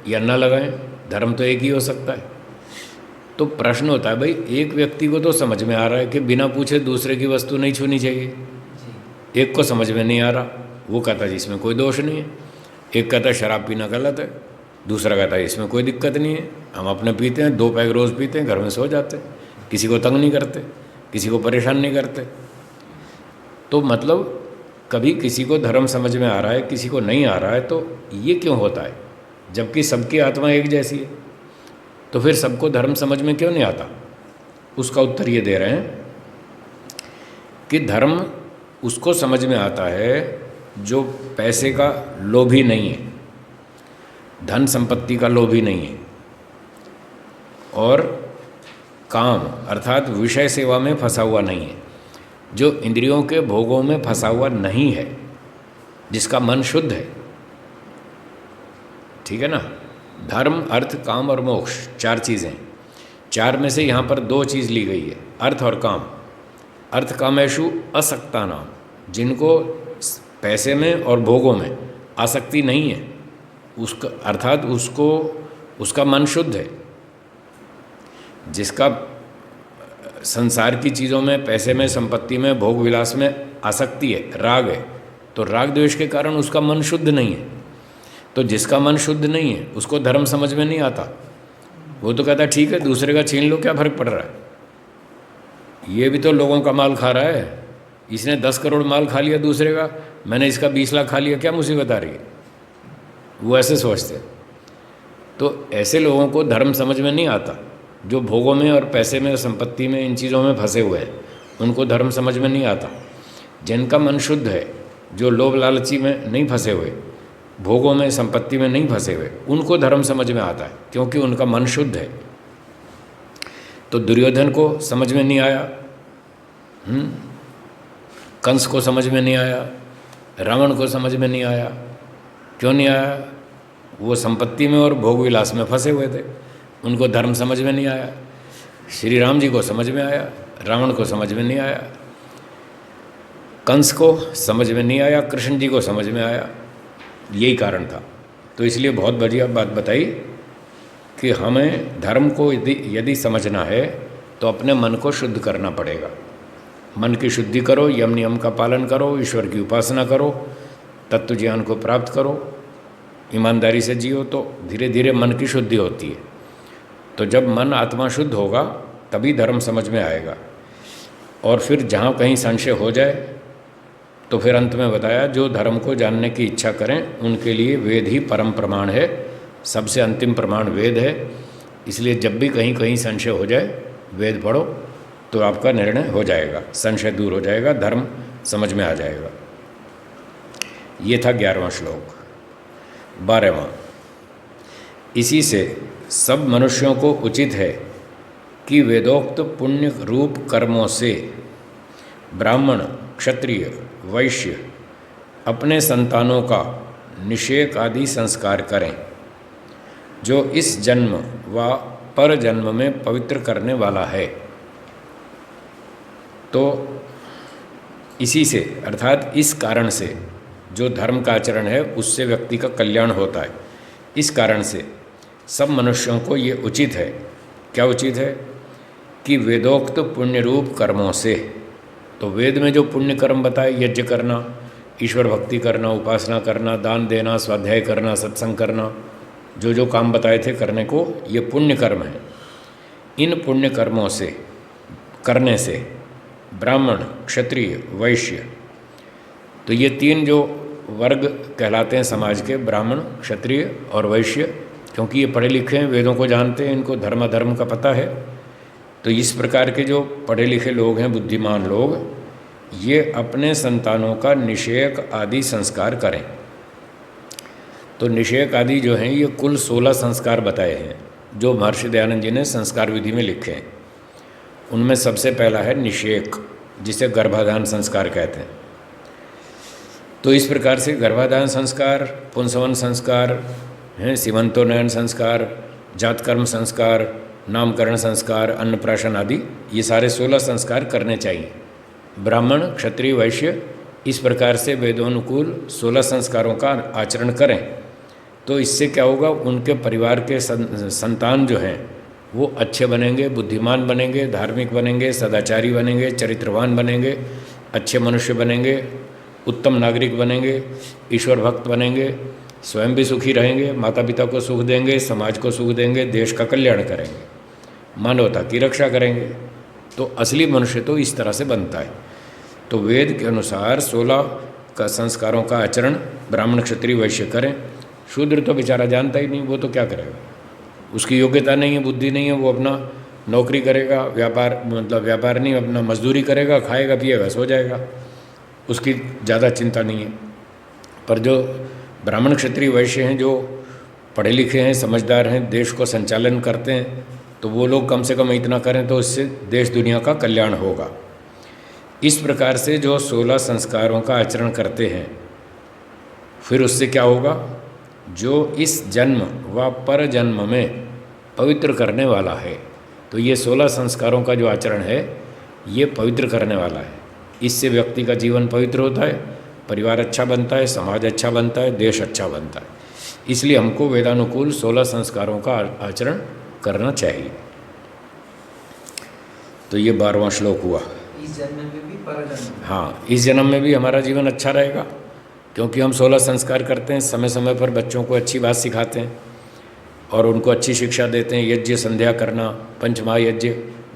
या न लगाएं, धर्म तो एक ही हो सकता है। तो प्रश्न होता है भाई, एक व्यक्ति को तो समझ में आ रहा है कि बिना पूछे दूसरे की वस्तु नहीं छूनी चाहिए, एक को समझ में नहीं आ रहा, वो कहता है इसमें कोई दोष नहीं है। एक कहता है शराब पीना गलत है, दूसरा कहता है इसमें कोई दिक्कत नहीं है, हम अपने पीते हैं, 2 पैग रोज़ पीते हैं, घर में सो जाते हैं, किसी को तंग नहीं करते, किसी को परेशान नहीं करते। तो मतलब कभी किसी को धर्म समझ में आ रहा है, किसी को नहीं आ रहा है, तो ये क्यों होता है? जबकि सबकी आत्मा एक जैसी है, तो फिर सबको धर्म समझ में क्यों नहीं आता? उसका उत्तर ये दे रहे हैं कि धर्म उसको समझ में आता है जो पैसे का लोभी नहीं है, धन संपत्ति का लोभी नहीं है, और काम अर्थात विषय सेवा में फंसा हुआ नहीं है, जो इंद्रियों के भोगों में फंसा हुआ नहीं है, जिसका मन शुद्ध है। ठीक है ना? धर्म, अर्थ, काम और मोक्ष 4 चीज़ें, 4 में से यहाँ पर 2 चीज़ ली गई है, अर्थ और काम। अर्थ कामेषु असक्ता नाम, जिनको पैसे में और भोगों में आसक्ति नहीं है, उसका अर्थात उसका मन शुद्ध है। जिसका संसार की चीज़ों में, पैसे में, संपत्ति में, भोग विलास में आसक्ति है, राग है, तो राग द्वेष के कारण उसका मन शुद्ध नहीं है। तो जिसका मन शुद्ध नहीं है उसको धर्म समझ में नहीं आता, वो तो कहता है ठीक है दूसरे का छीन लो, क्या फर्क पड़ रहा है, ये भी तो लोगों का माल खा रहा है, इसने 10 करोड़ माल खा लिया दूसरे का, मैंने इसका 20 लाख खा लिया, क्या मुसीबत आ रही है? वो ऐसे सोचते हैं। तो ऐसे लोगों को धर्म समझ में नहीं आता, जो भोगों में और पैसे में, संपत्ति में, इन चीज़ों में फंसे हुए हैं, उनको धर्म समझ में नहीं आता। जिनका मन शुद्ध है, जो लोभ लालची में नहीं फंसे हुए, भोगों में, संपत्ति में नहीं फंसे हुए, उनको धर्म समझ में आता है, क्योंकि उनका मन शुद्ध है। तो दुर्योधन को समझ में नहीं आया, कंस को समझ में नहीं आया, रावण को समझ में नहीं आया। क्यों नहीं आया? वो संपत्ति में और भोग विलास में फंसे हुए थे, उनको धर्म समझ में नहीं आया। श्री राम जी को समझ में आया, रावण को समझ में नहीं आया, कंस को समझ में नहीं आया, कृष्ण जी को समझ में आया। यही कारण था। तो इसलिए बहुत बढ़िया बात बताई कि हमें धर्म को यदि समझना है तो अपने मन को शुद्ध करना पड़ेगा। मन की शुद्धि करो, यम नियम का पालन करो, ईश्वर की उपासना करो, तत्व ज्ञान को प्राप्त करो, ईमानदारी से जियो, तो धीरे धीरे मन की शुद्धि होती है। तो जब मन आत्मा शुद्ध होगा तभी धर्म समझ में आएगा। और फिर जहाँ कहीं संशय हो जाए तो फिर अंत में बताया, जो धर्म को जानने की इच्छा करें उनके लिए वेद ही परम प्रमाण है, सबसे अंतिम प्रमाण वेद है। इसलिए जब भी कहीं कहीं संशय हो जाए वेद पढ़ो तो आपका निर्णय हो जाएगा, संशय दूर हो जाएगा, धर्म समझ में आ जाएगा। ये था 11वां श्लोक। 12वां, इसी से सब मनुष्यों को उचित है कि वेदोक्त पुण्य रूप कर्मों से ब्राह्मण, क्षत्रिय, वैश्य अपने संतानों का निषेक आदि संस्कार करें, जो इस जन्म व पर जन्म में पवित्र करने वाला है। तो इसी से अर्थात इस कारण से, जो धर्म का आचरण है उससे व्यक्ति का कल्याण होता है। इस कारण से सब मनुष्यों को ये उचित है। क्या उचित है? कि वेदोक्त पुण्य रूप कर्मों से, तो वेद में जो पुण्य कर्म बताए, यज्ञ करना, ईश्वर भक्ति करना, उपासना करना, दान देना, स्वाध्याय करना, सत्संग करना, जो जो काम बताए थे करने को, ये पुण्य कर्म है। इन पुण्य कर्मों से करने से ब्राह्मण, क्षत्रिय, वैश्य, तो ये 3 जो वर्ग कहलाते हैं समाज के, ब्राह्मण, क्षत्रिय और वैश्य, क्योंकि ये पढ़े लिखे हैं, वेदों को जानते हैं, इनको धर्म अधर्म का पता है। तो इस प्रकार के जो पढ़े लिखे लोग हैं, बुद्धिमान लोग, ये अपने संतानों का निषेक आदि संस्कार करें। तो निषेक आदि जो हैं ये कुल 16 संस्कार बताए हैं जो महर्षि दयानंद जी ने संस्कार विधि में लिखे हैं। उनमें सबसे पहला है निषेक, जिसे गर्भाधान संस्कार कहते हैं। तो इस प्रकार से गर्भाधान संस्कार, पुंसवन संस्कार हैं, सीमंतोन्नयन संस्कार, जातकर्म संस्कार, नामकरण संस्कार, अन्नप्राशन आदि, ये सारे 16 संस्कार करने चाहिए। ब्राह्मण, क्षत्रिय, वैश्य इस प्रकार से वेदोनुकूल 16 संस्कारों का आचरण करें तो इससे क्या होगा, उनके परिवार के संतान जो हैं वो अच्छे बनेंगे, बुद्धिमान बनेंगे, धार्मिक बनेंगे, सदाचारी बनेंगे, चरित्रवान बनेंगे, अच्छे मनुष्य बनेंगे, उत्तम नागरिक बनेंगे, ईश्वर भक्त बनेंगे, स्वयं भी सुखी रहेंगे, माता पिता को सुख देंगे, समाज को सुख देंगे, देश का कल्याण करेंगे, मानवता की रक्षा करेंगे। तो असली मनुष्य तो इस तरह से बनता है। तो वेद के अनुसार 16 का संस्कारों का आचरण ब्राह्मण, क्षत्रिय, वैश्य करें। शूद्र तो बेचारा जानता ही नहीं, वो तो क्या करेगा, उसकी योग्यता नहीं है, बुद्धि नहीं है, वो अपना नौकरी करेगा, व्यापार मतलब व्यापार नहीं, अपना मजदूरी करेगा, खाएगा पिएगा सो जाएगा, उसकी ज़्यादा चिंता नहीं है। पर जो ब्राह्मण, क्षत्रिय, वैश्य हैं, जो पढ़े लिखे हैं, समझदार हैं, देश को संचालन करते हैं, तो वो लोग कम से कम इतना करें तो इससे देश दुनिया का कल्याण होगा। इस प्रकार से जो 16 संस्कारों का आचरण करते हैं, फिर उससे क्या होगा, जो इस जन्म व पर जन्म में पवित्र करने वाला है। तो ये 16 संस्कारों का जो आचरण है ये पवित्र करने वाला है। इससे व्यक्ति का जीवन पवित्र होता है, परिवार अच्छा बनता है, समाज अच्छा बनता है, देश अच्छा बनता है। इसलिए हमको वेदानुकूल 16 संस्कारों का आचरण करना चाहिए। तो ये 12वां श्लोक हुआ। इस जन्म में भी पर जन्म में। हाँ, इस जन्म में भी हमारा जीवन अच्छा रहेगा क्योंकि हम 16 संस्कार करते हैं, समय समय पर बच्चों को अच्छी बात सिखाते हैं और उनको अच्छी शिक्षा देते हैं। यज्ञ संध्या करना, पंचमहायज्ञ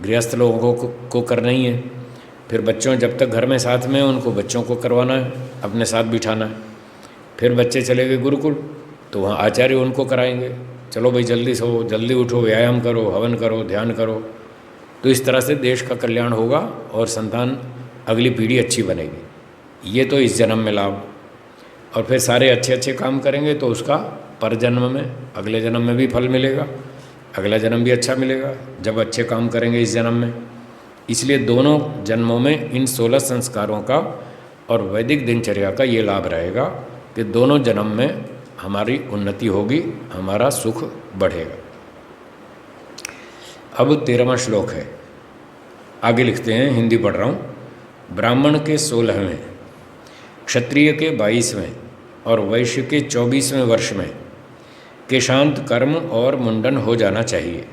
गृहस्थ लोगों को करना ही है। फिर बच्चों जब तक घर में साथ में उनको बच्चों को करवाना है, अपने साथ बिठाना है। फिर बच्चे चले गए गुरुकुल तो वहाँ आचार्य उनको कराएंगे, चलो भाई जल्दी सो, जल्दी उठो, व्यायाम करो, हवन करो, ध्यान करो। तो इस तरह से देश का कल्याण होगा और संतान अगली पीढ़ी अच्छी बनेगी। ये तो इस जन्म में लाभ। और फिर सारे अच्छे अच्छे काम करेंगे तो उसका पर जन्म में, अगले जन्म में भी फल मिलेगा, अगला जन्म भी अच्छा मिलेगा जब अच्छे काम करेंगे इस जन्म में। इसलिए दोनों जन्मों में इन 16 संस्कारों का और वैदिक दिनचर्या का ये लाभ रहेगा कि दोनों जन्म में हमारी उन्नति होगी, हमारा सुख बढ़ेगा। अब 13वां श्लोक है, आगे लिखते हैं, हिंदी पढ़ रहा हूँ। ब्राह्मण के 16वें, क्षत्रिय के 22वें और वैश्य के 24वें वर्ष में केशांत कर्म और मुंडन हो जाना चाहिए।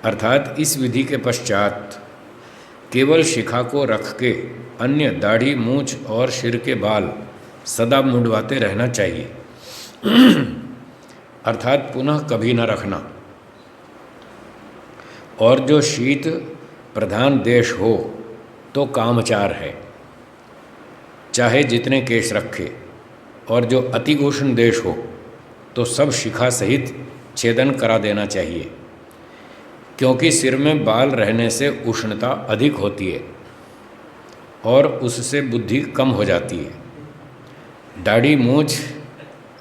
अर्थात इस विधि के पश्चात केवल शिखा को रख के अन्य दाढ़ी, मूछ और सिर के बाल सदा मुंडवाते रहना चाहिए। अर्थात पुनः कभी न रखना। और जो शीत प्रधान देश हो तो कामचार है, चाहे जितने केश रखे। और जो अति उष्ण देश हो तो सब शिखा सहित छेदन करा देना चाहिए, क्योंकि सिर में बाल रहने से उष्णता अधिक होती है और उससे बुद्धि कम हो जाती है। दाढ़ी मूछ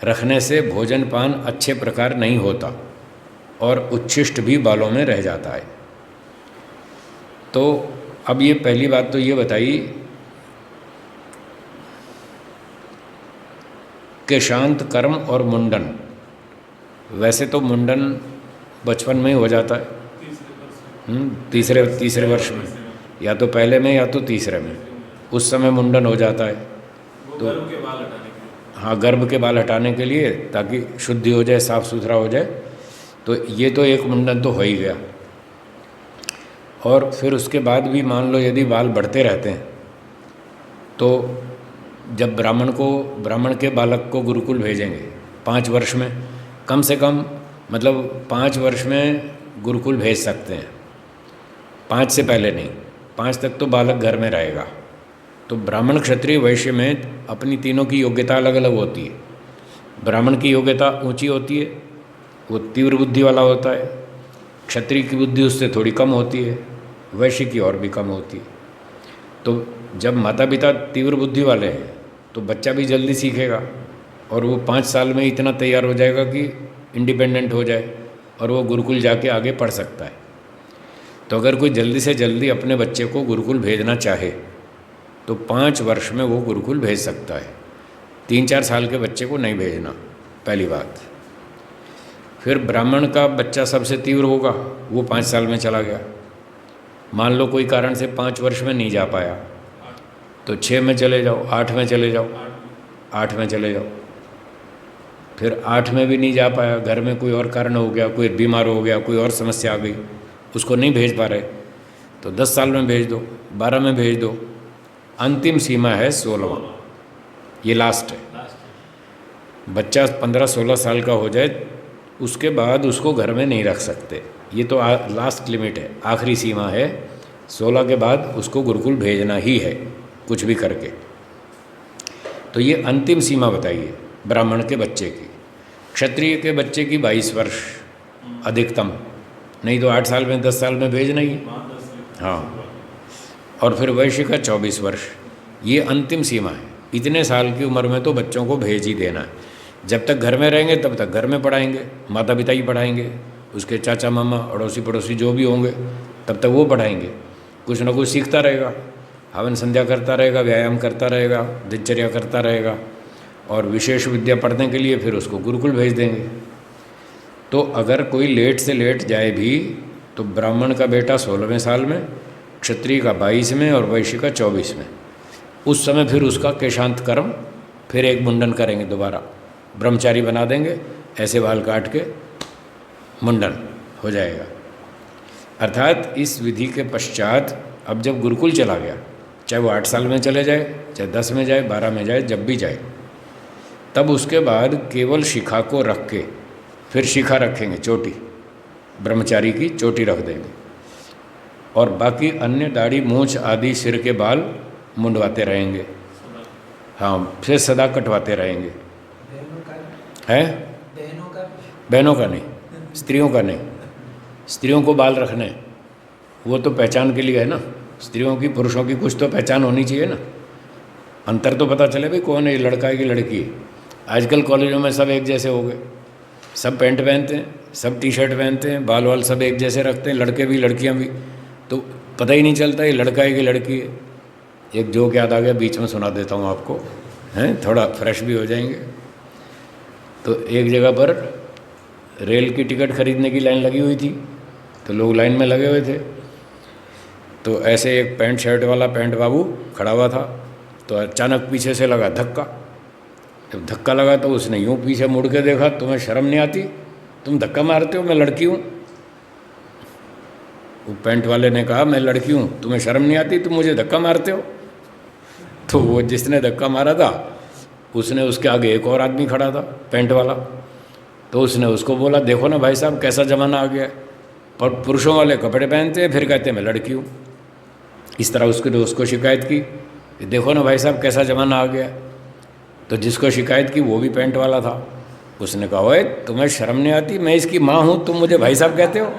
रखने से भोजन पान अच्छे प्रकार नहीं होता और उच्छिष्ट भी बालों में रह जाता है। तो अब ये पहली बात तो ये बताई कि शांत कर्म और मुंडन। वैसे तो मुंडन बचपन में ही हो जाता है, तीसरे वर्ष में, या तो पहले में या तो तीसरे में, उस समय मुंडन हो जाता है। तो गर्भ के बाल हटाने के लिए। हाँ, गर्भ के बाल हटाने के लिए, ताकि शुद्धि हो जाए, साफ सुथरा हो जाए। तो ये तो एक मुंडन तो हो ही गया। और फिर उसके बाद भी मान लो यदि बाल बढ़ते रहते हैं तो जब ब्राह्मण के बालक को गुरुकुल भेजेंगे 5 वर्ष में, कम से कम मतलब 5 वर्ष में गुरुकुल भेज सकते हैं, 5 से पहले नहीं, 5 तक तो बालक घर में रहेगा। तो ब्राह्मण, क्षत्रिय, वैश्य में अपनी तीनों की योग्यता अलग अलग होती है। ब्राह्मण की योग्यता ऊंची होती है, वो तीव्र बुद्धि वाला होता है। क्षत्रिय की बुद्धि उससे थोड़ी कम होती है, वैश्य की और भी कम होती है। तो जब माता पिता तीव्र बुद्धि वाले हैं तो बच्चा भी जल्दी सीखेगा और वो 5 साल में इतना तैयार हो जाएगा कि इंडिपेंडेंट हो जाए और वो गुरुकुल जाके आगे पढ़ सकता है। तो अगर कोई जल्दी से जल्दी अपने बच्चे को गुरुकुल भेजना चाहे तो 5 वर्ष में वो गुरुकुल भेज सकता है। 3-4 साल के बच्चे को नहीं भेजना, पहली बात। फिर ब्राह्मण का बच्चा सबसे तीव्र होगा, वो 5 साल में चला गया। मान लो कोई कारण से 5 वर्ष में नहीं जा पाया तो 6 में चले जाओ, 8 में चले जाओ, 8 में चले जाओ। फिर 8 में भी नहीं जा पाया, घर में कोई और कारण हो गया, कोई बीमार हो गया, कोई और समस्या आ गई, उसको नहीं भेज पा रहे तो 10 साल में भेज दो, 12 में भेज दो। अंतिम सीमा है 16वां, ये लास्ट है। बच्चा 15-16 साल का हो जाए उसके बाद उसको घर में नहीं रख सकते, ये तो लास्ट लिमिट है, आखिरी सीमा है। 16 के बाद उसको गुरुकुल भेजना ही है कुछ भी करके। तो ये अंतिम सीमा बताइए ब्राह्मण के बच्चे की। क्षत्रिय के बच्चे की 22 वर्ष अधिकतम, नहीं तो 8 साल में 10 साल में भेजना ही। हाँ, और फिर वैश्य का 24 वर्ष, ये अंतिम सीमा है। इतने साल की उम्र में तो बच्चों को भेज ही देना है। जब तक घर में रहेंगे तब तक घर में पढ़ाएंगे, माता पिता ही पढ़ाएंगे, उसके चाचा मामा अड़ोसी पड़ोसी जो भी होंगे तब तक वो पढ़ाएंगे। कुछ ना कुछ सीखता रहेगा, हवन संध्या करता रहेगा, व्यायाम करता रहेगा, दिनचर्या करता रहेगा, और विशेष विद्या पढ़ने के लिए फिर उसको गुरुकुल भेज देंगे। तो अगर कोई लेट से लेट जाए भी तो ब्राह्मण का बेटा 16वें साल में, क्षत्रिय का 22 में और वैश्य का 24 में। उस समय फिर उसका केशांत कर्म, फिर एक मुंडन करेंगे, दोबारा ब्रह्मचारी बना देंगे, ऐसे बाल काट के मुंडन हो जाएगा। अर्थात इस विधि के पश्चात अब जब गुरुकुल चला गया, चाहे वो 8 साल में चले जाए, चाहे 10 में जाए, 12 में जाए, जब भी जाए, तब उसके बाद केवल शिखा को रख के, फिर शिखा रखेंगे, चोटी, ब्रह्मचारी की चोटी रख देंगे, और बाकी अन्य दाढ़ी मूंछ आदि सिर के बाल मुंडवाते रहेंगे। हाँ, फिर सदा कटवाते रहेंगे। है बहनों का नहीं, स्त्रियों का नहीं। स्त्रियों को बाल रखने, वो तो पहचान के लिए है ना। स्त्रियों की पुरुषों की कुछ तो पहचान होनी चाहिए ना, अंतर तो पता चले भाई कौन है, लड़का है कि लड़की है। आजकल कॉलेजों में सब एक जैसे हो गए, सब पैंट पहनते हैं, सब टी शर्ट पहनते हैं, बाल वाल सब एक जैसे रखते हैं, लड़के भी लड़कियां भी, तो पता ही नहीं चलता ये लड़का है कि लड़की है। एक जोक याद आ गया, बीच में सुना देता हूँ आपको, हैं, थोड़ा फ्रेश भी हो जाएंगे। तो एक जगह पर रेल की टिकट खरीदने की लाइन लगी हुई थी, तो लोग लाइन में लगे हुए थे। तो ऐसे एक पैंट शर्ट वाला पैंट बाबू खड़ा हुआ था, तो अचानक पीछे से लगा धक्का। जब धक्का लगा तो उसने यूँ पीछे मुड़ के देखा, तुम्हें शर्म नहीं आती, तुम धक्का मारते हो, मैं लड़की हूँ। वो पैंट वाले ने कहा, मैं लड़की हूँ, तुम्हें शर्म नहीं आती, तुम मुझे धक्का मारते हो। तो वो जिसने धक्का मारा था, उसने, उसके आगे एक और आदमी खड़ा था पैंट वाला, तो उसने उसको बोला, देखो ना भाई साहब कैसा ज़माना आ गया है, पर पुरुषों वाले कपड़े पहनते हैं, फिर कहते हैं मैं लड़की हूँ। इस तरह उसको शिकायत की, देखो ना भाई साहब कैसा ज़माना आ गया। तो जिसको शिकायत की वो भी पैंट वाला था। उसने कहा, ओए तुम्हें शर्म नहीं आती, मैं इसकी माँ हूँ, तुम मुझे भाई साहब कहते हो।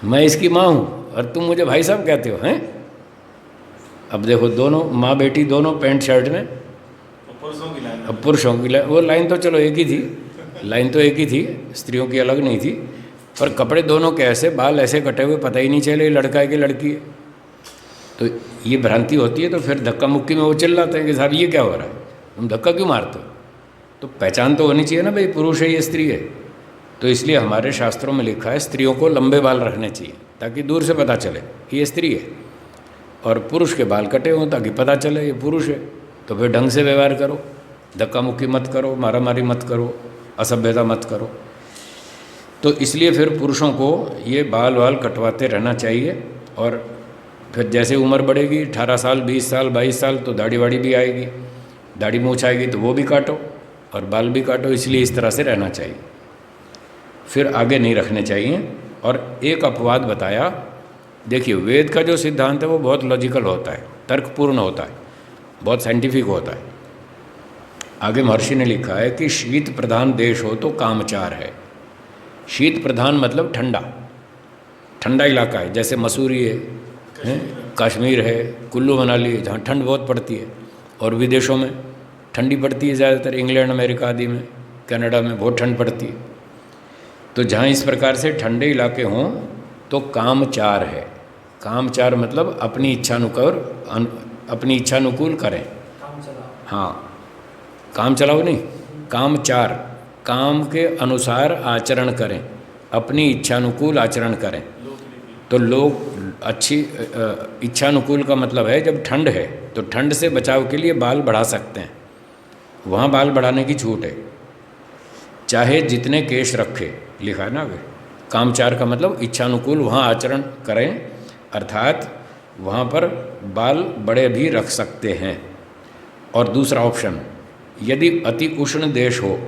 मैं इसकी माँ हूँ और तुम मुझे भाई साहब कहते हो, हैं। अब देखो, दोनों माँ बेटी दोनों पैंट शर्ट में। अब पुरुषों की लाइन, वो लाइन तो चलो एक ही थी, लाइन तो एक ही थी, स्त्रियों की अलग नहीं थी, पर कपड़े दोनों के ऐसे, बाल ऐसे कटे हुए, पता ही नहीं चले लड़का है कि लड़की है। तो ये भ्रांति होती है। तो फिर धक्का मुक्की में वो चिल्लाते हैं कि साहब ये क्या हो रहा है, तुम धक्का क्यों मारते हो। तो पहचान तो होनी चाहिए ना भाई, पुरुष है ये स्त्री है। तो इसलिए हमारे शास्त्रों में लिखा है स्त्रियों को लंबे बाल रखने चाहिए, ताकि दूर से पता चले ये स्त्री है, और पुरुष के बाल कटे हों ताकि पता चले ये पुरुष है। तो फिर ढंग से व्यवहार करो, धक्का मुक्की मत करो, मारामारी मत करो, असभ्यता मत करो। तो इसलिए फिर पुरुषों को ये बाल वाल कटवाते रहना चाहिए। और फिर जैसे उम्र बढ़ेगी, 18 साल, 20 साल, 22 साल, तो दाढ़ी वाड़ी भी आएगी, दाढ़ी मूँछ आएगी, तो वो भी काटो और बाल भी काटो। इसलिए इस तरह से रहना चाहिए, फिर आगे नहीं रखने चाहिए। और एक अपवाद बताया, देखिए वेद का जो सिद्धांत है वो बहुत लॉजिकल होता है, तर्कपूर्ण होता है, बहुत साइंटिफिक होता है। आगे महर्षि ने लिखा है कि शीत प्रधान देश हो तो कामचार है। शीत प्रधान मतलब ठंडा, ठंडा इलाका है, जैसे मसूरी है, कश्मीर है, कुल्लू मनाली है, जहाँ ठंड बहुत पड़ती है, और विदेशों में ठंडी पड़ती है ज़्यादातर, इंग्लैंड अमेरिका आदि में, कनाडा में बहुत ठंड पड़ती है। तो जहाँ इस प्रकार से ठंडे इलाके हों तो कामचार है। कामचार मतलब अपनी इच्छानुकूल करें। काम चलाओ। हाँ, काम चलाओ नहीं, कामचार, काम के अनुसार आचरण करें, अपनी इच्छानुकूल आचरण करें। तो लोग अच्छी इच्छानुकूल का मतलब है जब ठंड है तो ठंड से बचाव के लिए बाल बढ़ा सकते हैं, वहाँ बाल बढ़ाने की छूट है, चाहे जितने केश रखे, लिखा है ना आगे। कामचार का मतलब इच्छानुकूल वहाँ आचरण करें, अर्थात वहाँ पर बाल बड़े भी रख सकते हैं। और दूसरा ऑप्शन, यदि अति उष्ण देश हो,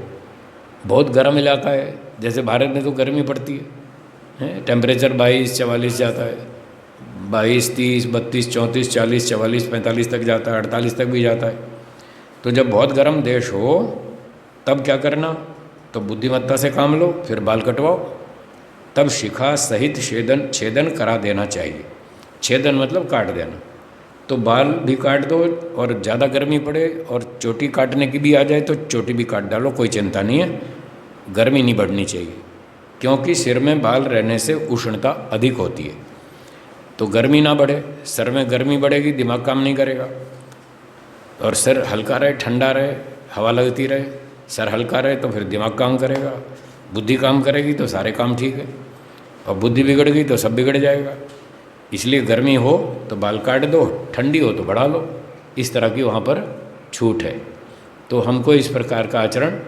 बहुत गर्म इलाका है, जैसे भारत में तो गर्मी पड़ती है, टेम्परेचर 22-44 जाता है, 22, 30, 32, 34, 40, 44, 45 तक जाता है, 48 तक भी जाता है। तो जब बहुत गर्म देश हो तब क्या करना, तो बुद्धिमत्ता से काम लो, फिर बाल कटवाओ, तब शिखा सहित छेदन करा देना चाहिए। छेदन मतलब काट देना। तो बाल भी काट दो, और ज़्यादा गर्मी पड़े और चोटी काटने की भी आ जाए तो चोटी भी काट डालो, कोई चिंता नहीं है, गर्मी नहीं बढ़नी चाहिए, क्योंकि सिर में बाल रहने से उष्णता अधिक होती है। तो गर्मी ना बढ़े, सर में गर्मी बढ़ेगी, दिमाग काम नहीं करेगा, और सिर हल्का रहे, ठंडा रहे, हवा लगती रहे, सर हल्का रहे तो फिर दिमाग काम करेगा, बुद्धि काम करेगी तो सारे काम ठीक है, और बुद्धि बिगड़ गई तो सब बिगड़ जाएगा। इसलिए गर्मी हो तो बाल काट दो, ठंडी हो तो बढ़ा लो, इस तरह की वहाँ पर छूट है। तो हमको इस प्रकार का आचरण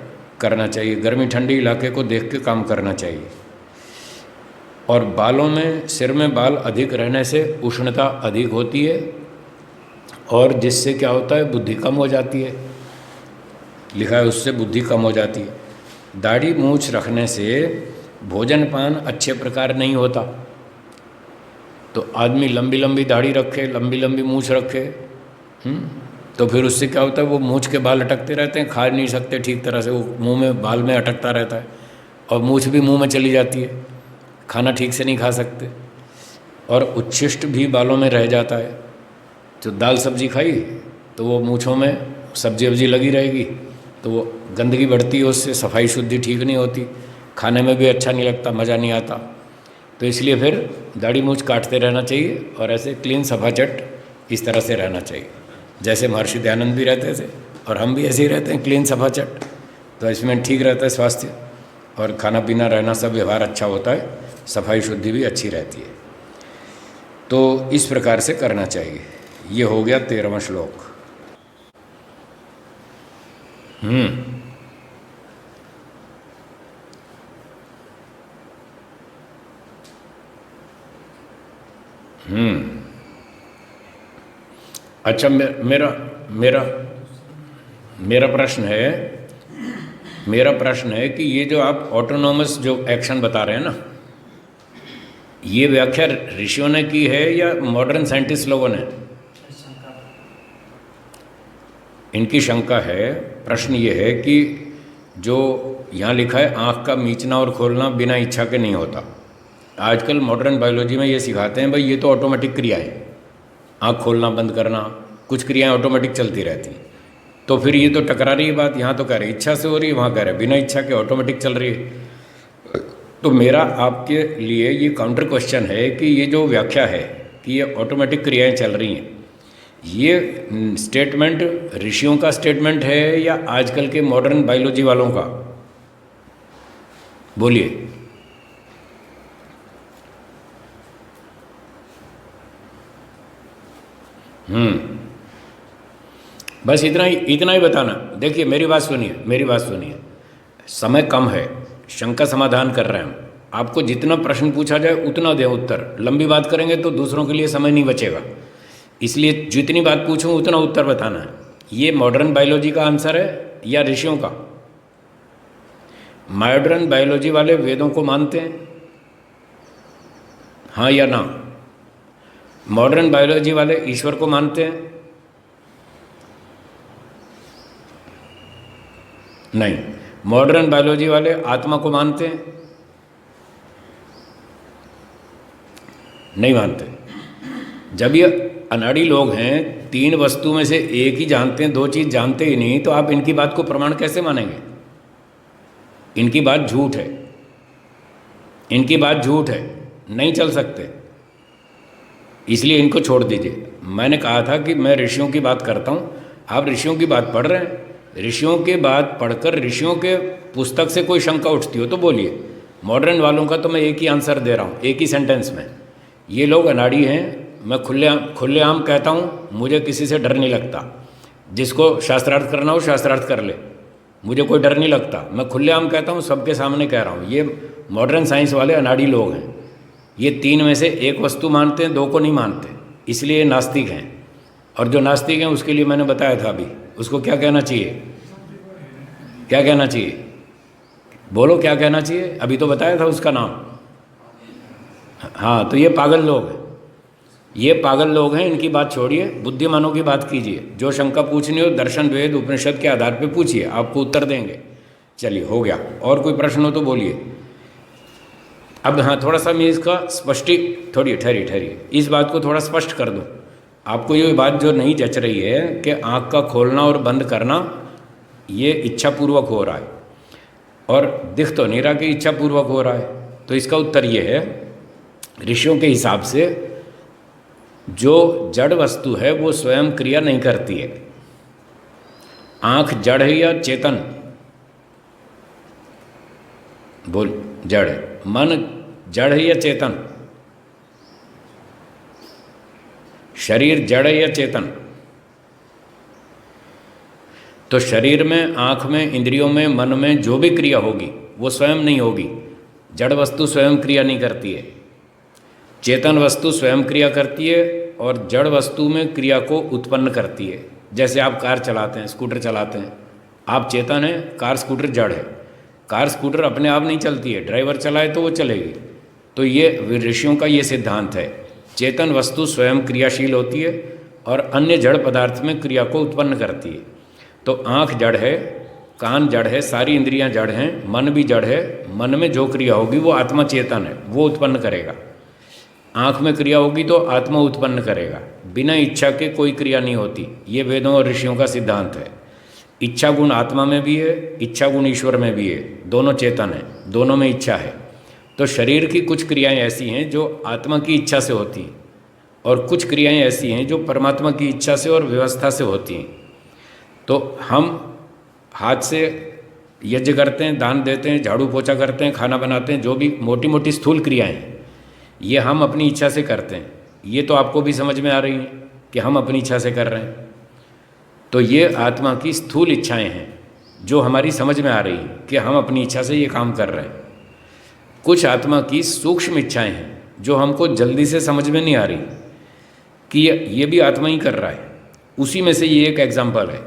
करना चाहिए, गर्मी ठंडी इलाके को देख के काम करना चाहिए। और बालों में, सिर में बाल अधिक रहने से उष्णता अधिक होती है, और जिससे क्या होता है, बुद्धि कम हो जाती है, लिखा है उससे बुद्धि कम हो जाती है। दाढ़ी मूछ रखने से भोजन पान अच्छे प्रकार नहीं होता। तो आदमी लंबी लंबी दाढ़ी रखे, लंबी लंबी मूछ रखे, तो फिर उससे क्या होता है, वो मूछ के बाल अटकते रहते हैं, खा नहीं सकते ठीक तरह से, वो मुंह में बाल में अटकता रहता है, और मूछ भी मुंह में चली जाती है, खाना ठीक से नहीं खा सकते, और उच्छिष्ट भी बालों में रह जाता है। जो दाल सब्जी खाई तो वो मूछों में सब्जी वब्जी लगी रहेगी, तो वो गंदगी बढ़ती है, उससे सफाई शुद्धि ठीक नहीं होती, खाने में भी अच्छा नहीं लगता, मज़ा नहीं आता। तो इसलिए फिर दाढ़ी मूछ काटते रहना चाहिए, और ऐसे क्लीन सफाचट इस तरह से रहना चाहिए, जैसे महर्षि दयानंद भी रहते थे, और हम भी ऐसे ही रहते हैं, क्लीन सफाचट। तो इसमें ठीक रहता है स्वास्थ्य, और खाना पीना रहना सब व्यवहार अच्छा होता है, सफाई शुद्धि भी अच्छी रहती है। तो इस प्रकार से करना चाहिए। ये हो गया 13वां श्लोक। अच्छा, मेरा प्रश्न है कि ये जो आप ऑटोनॉमस जो एक्शन बता रहे हैं ना, ये व्याख्या ऋषियों ने की है या मॉडर्न साइंटिस्ट लोगों ने? इनकी शंका है। प्रश्न ये है कि जो यहाँ लिखा है आँख का मीचना और खोलना बिना इच्छा के नहीं होता। आजकल मॉडर्न बायोलॉजी में ये सिखाते हैं भाई ये तो ऑटोमेटिक क्रिया है, आँख खोलना बंद करना, कुछ क्रियाएं ऑटोमेटिक चलती रहती हैं। तो फिर ये तो टकरा रही है बात, यहाँ तो कह रहे इच्छा से हो रही है, वहाँ कह रहे बिना इच्छा के ऑटोमेटिक चल रही है। तो मेरा आपके लिए ये काउंटर क्वेश्चन है कि ये जो व्याख्या है कि ये ऑटोमेटिक क्रियाएं चल रही हैं, ये स्टेटमेंट ऋषियों का स्टेटमेंट है या आजकल के मॉडर्न बायोलॉजी वालों का? बोलिए। बस इतना ही बताना। देखिए मेरी बात सुनिए, समय कम है, शंका समाधान कर रहे हैं हम। आपको जितना प्रश्न पूछा जाए उतना दें उत्तर। लंबी बात करेंगे तो दूसरों के लिए समय नहीं बचेगा, इसलिए जितनी बात पूछूं उतना उत्तर बताना है। ये मॉडर्न बायोलॉजी का आंसर है या ऋषियों का? मॉडर्न बायोलॉजी वाले वेदों को मानते हैं, हाँ या ना? मॉडर्न बायोलॉजी वाले ईश्वर को मानते हैं? नहीं। मॉडर्न बायोलॉजी वाले आत्मा को मानते हैं? नहीं मानते। जब ये अनाड़ी लोग हैं, 3 वस्तु में से एक ही जानते हैं, 2 चीज़ जानते ही नहीं, तो आप इनकी बात को प्रमाण कैसे मानेंगे? इनकी बात झूठ है, इनकी बात झूठ है, नहीं चल सकते, इसलिए इनको छोड़ दीजिए। मैंने कहा था कि मैं ऋषियों की बात करता हूँ, आप ऋषियों की बात पढ़ रहे हैं, ऋषियों की बात पढ़कर ऋषियों के पुस्तक से कोई शंका उठती हो तो बोलिए। मॉडर्न वालों का तो मैं एक ही आंसर दे रहा हूँ, एक ही सेंटेंस में। ये लोग अनाड़ी हैं, मैं खुलेआम कहता हूँ, मुझे किसी से डर नहीं लगता। जिसको शास्त्रार्थ करना हो शास्त्रार्थ कर ले, मुझे कोई डर नहीं लगता। मैं खुलेआम कहता हूँ, सबके सामने कह रहा हूँ। ये मॉडर्न साइंस वाले अनाड़ी लोग हैं, ये 3 में से एक वस्तु मानते हैं, 2 को नहीं मानते, इसलिए नास्तिक हैं। और जो नास्तिक हैं उसके लिए मैंने बताया था अभी, उसको क्या कहना चाहिए? क्या कहना चाहिए? बोलो क्या कहना चाहिए? अभी तो बताया था उसका नाम। हाँ, तो ये पागल लोग हैं, ये पागल लोग हैं, इनकी बात छोड़िए, बुद्धिमानों की बात कीजिए। जो शंका पूछनी हो दर्शन वेद उपनिषद के आधार पे पूछिए, आपको उत्तर देंगे। चलिए, हो गया। और कोई प्रश्न हो तो बोलिए। अब हाँ, थोड़ा सा मैं इसका थोड़ी ठहरिए, इस बात को थोड़ा स्पष्ट कर दूँ। आपको ये बात जो नहीं जच रही है कि आँख का खोलना और बंद करना ये इच्छापूर्वक हो रहा है, और दिख तो नहीं रहा कि इच्छापूर्वक हो रहा है, तो इसका उत्तर ये है, ऋषियों के हिसाब से जो जड़ वस्तु है वो स्वयं क्रिया नहीं करती है। आँख जड़ है या चेतन? बोल, जड़ है। मन जड़ है या चेतन? शरीर जड़ है या चेतन? तो शरीर में, आँख में, इंद्रियों में, मन में जो भी क्रिया होगी वो स्वयं नहीं होगी। जड़ वस्तु स्वयं क्रिया नहीं करती है, चेतन वस्तु स्वयं क्रिया करती है, और जड़ वस्तु में क्रिया को उत्पन्न करती है। जैसे आप कार चलाते हैं, स्कूटर चलाते हैं, आप चेतन हैं, कार स्कूटर जड़ है। कार स्कूटर अपने आप नहीं चलती है, ड्राइवर चलाए तो वो चलेगी। तो ये ऋषियों का ये सिद्धांत है, चेतन वस्तु स्वयं क्रियाशील होती है और अन्य जड़ पदार्थ में क्रिया को उत्पन्न करती है। तो आँख जड़ है, कान जड़ है, सारी इंद्रियां जड़ हैं, मन भी जड़ है। मन में जो क्रिया होगी वो आत्मा चेतन है, वो उत्पन्न करेगा। आँख में क्रिया होगी तो आत्मा उत्पन्न करेगा। बिना इच्छा के कोई क्रिया नहीं होती, ये वेदों और ऋषियों का सिद्धांत है। इच्छा गुण आत्मा में भी है, इच्छा गुण ईश्वर में भी है, दोनों चेतन है, दोनों में इच्छा है। तो शरीर की कुछ क्रियाएं ऐसी हैं जो आत्मा की इच्छा से होती हैं, और कुछ क्रियाएं ऐसी हैं जो परमात्मा की इच्छा से और व्यवस्था से होती हैं। तो हम हाथ से यज्ञ करते हैं, दान देते हैं, झाड़ू पोछा करते हैं, खाना बनाते हैं, जो भी मोटी मोटी स्थूल क्रियाएं हैं, ये हम अपनी इच्छा से करते हैं। ये तो आपको भी समझ में आ रही हैं कि हम अपनी इच्छा से कर रहे हैं। तो ये आत्मा की स्थूल इच्छाएं हैं जो हमारी समझ में आ रही हैं कि हम अपनी इच्छा से ये काम कर रहे हैं। कुछ आत्मा की सूक्ष्म इच्छाएं हैं जो हमको जल्दी से समझ में नहीं आ रही कि ये भी आत्मा ही कर रहा है। उसी में से ये एक एग्जाम्पल है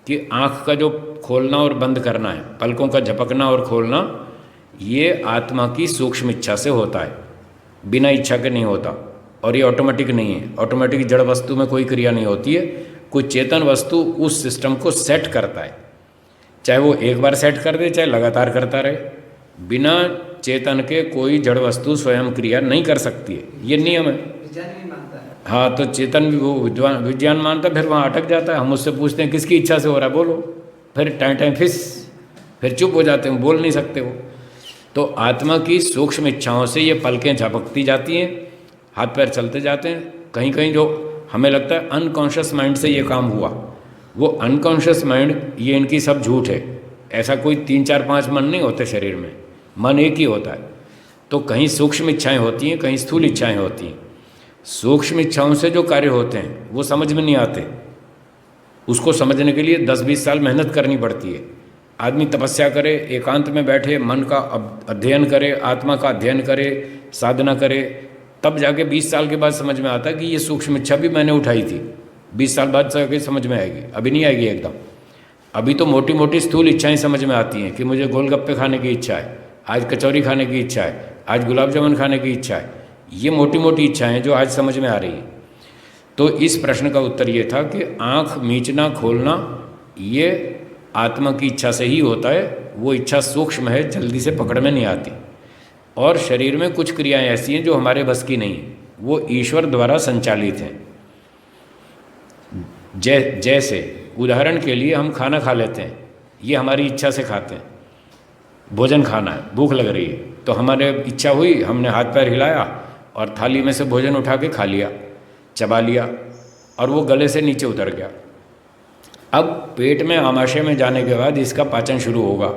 कि आँख का जो खोलना और बंद करना है, पलकों का झपकना और खोलना, ये आत्मा की सूक्ष्म इच्छा से होता है, बिना इच्छा के नहीं होता। और ये ऑटोमेटिक नहीं है, ऑटोमेटिक जड़ वस्तु में कोई क्रिया नहीं होती है। कोई चेतन वस्तु उस सिस्टम को सेट करता है, चाहे वो एक बार सेट कर दे, चाहे लगातार करता रहे। बिना चेतन के कोई जड़ वस्तु स्वयं क्रिया नहीं कर सकती है, ये नियम है। विज्ञान भी मानता है। हाँ, तो चेतन भी वो विज्ञान मानता है, फिर वहाँ अटक जाता है। हम उससे पूछते हैं किसकी इच्छा से हो रहा है, बोलो, फिर टाइम फिर चुप हो जाते हैं, बोल नहीं सकते वो। तो आत्मा की सूक्ष्म इच्छाओं से ये पलकें झपकती जाती हैं, हाथ पैर चलते जाते हैं। कहीं कहीं जो हमें लगता है अनकॉन्शियस माइंड से ये काम हुआ, वो अनकॉन्शियस माइंड, ये इनकी सब झूठ है। ऐसा कोई 3 4 5 मन नहीं होते शरीर में, मन एक ही होता है। तो कहीं सूक्ष्म इच्छाएं होती हैं, कहीं स्थूल इच्छाएं होती हैं। सूक्ष्म इच्छाओं से जो कार्य होते हैं वो समझ में नहीं आते, उसको समझने के लिए 10-20 साल मेहनत करनी पड़ती है। आदमी तपस्या करे, एकांत में बैठे, मन का अध्ययन करे, आत्मा का अध्ययन करे, साधना करे, तब जाके 20 साल के बाद समझ में आता है कि ये सूक्ष्म इच्छा भी मैंने उठाई थी। 20 साल बाद जाके समझ में आएगी, अभी नहीं आएगी एकदम। अभी तो मोटी मोटी स्थूल इच्छाएं समझ में आती हैं कि मुझे गोलगप्पे खाने की इच्छा है, आज कचौरी खाने की इच्छा है, आज गुलाब जामुन खाने की इच्छा है। ये मोटी मोटी इच्छाएं जो आज समझ में आ रही हैं। तो इस प्रश्न का उत्तर ये था कि आँख मीचना खोलना ये आत्मा की इच्छा से ही होता है। वो इच्छा सूक्ष्म है, जल्दी से पकड़ में नहीं आती। और शरीर में कुछ क्रियाएं ऐसी हैं जो हमारे बस की नहीं है, वो ईश्वर द्वारा संचालित हैं। जैसे उदाहरण के लिए हम खाना खा लेते हैं, ये हमारी इच्छा से खाते हैं, भोजन खाना है, भूख लग रही है, तो हमारे इच्छा हुई, हमने हाथ पैर हिलाया और थाली में से भोजन उठा के खा लिया, चबा लिया और वो गले से नीचे उतर गया। अब पेट में आमाशय में जाने के बाद इसका पाचन शुरू होगा।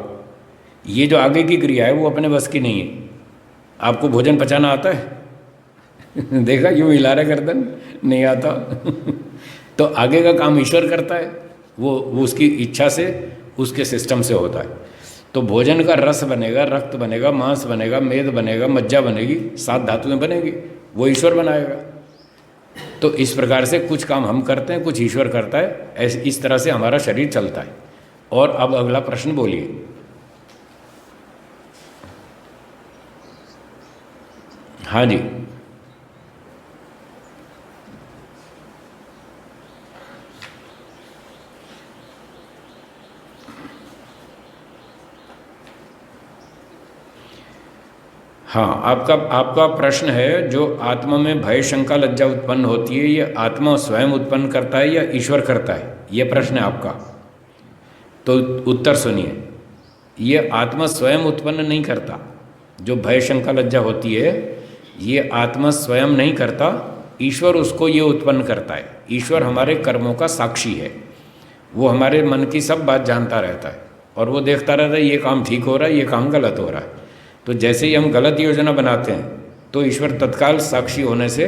ये जो आगे की क्रिया है वो अपने बस की नहीं है। आपको भोजन पचाना आता है? देखा यूँ हिला रहा गर्दन, नहीं आता। तो आगे का काम ईश्वर करता है, वो उसकी इच्छा से, उसके सिस्टम से होता है। तो भोजन का रस बनेगा, रक्त बनेगा, मांस बनेगा, मेद बनेगा, मज्जा बनेगी, 7 धातुएं बनेगी, वो ईश्वर बनाएगा। तो इस प्रकार से कुछ काम हम करते हैं, कुछ ईश्वर करता है, ऐसे इस तरह से हमारा शरीर चलता है। और अब अगला प्रश्न बोलिए। हाँ जी, हाँ, आपका प्रश्न है जो आत्मा में भय शंका लज्जा उत्पन्न होती है, ये आत्मा स्वयं उत्पन्न करता है या ईश्वर करता है? ये प्रश्न है आपका। तो उत्तर सुनिए, ये आत्मा स्वयं उत्पन्न नहीं करता। जो भय शंका लज्जा होती है ये आत्मा स्वयं नहीं करता, ईश्वर उसको ये उत्पन्न करता है। ईश्वर हमारे कर्मों का साक्षी है, वो हमारे मन की सब बात जानता रहता है और वो देखता रहता है ये काम ठीक हो रहा है, ये काम गलत हो रहा है। तो जैसे ही हम गलत योजना बनाते हैं तो ईश्वर तत्काल साक्षी होने से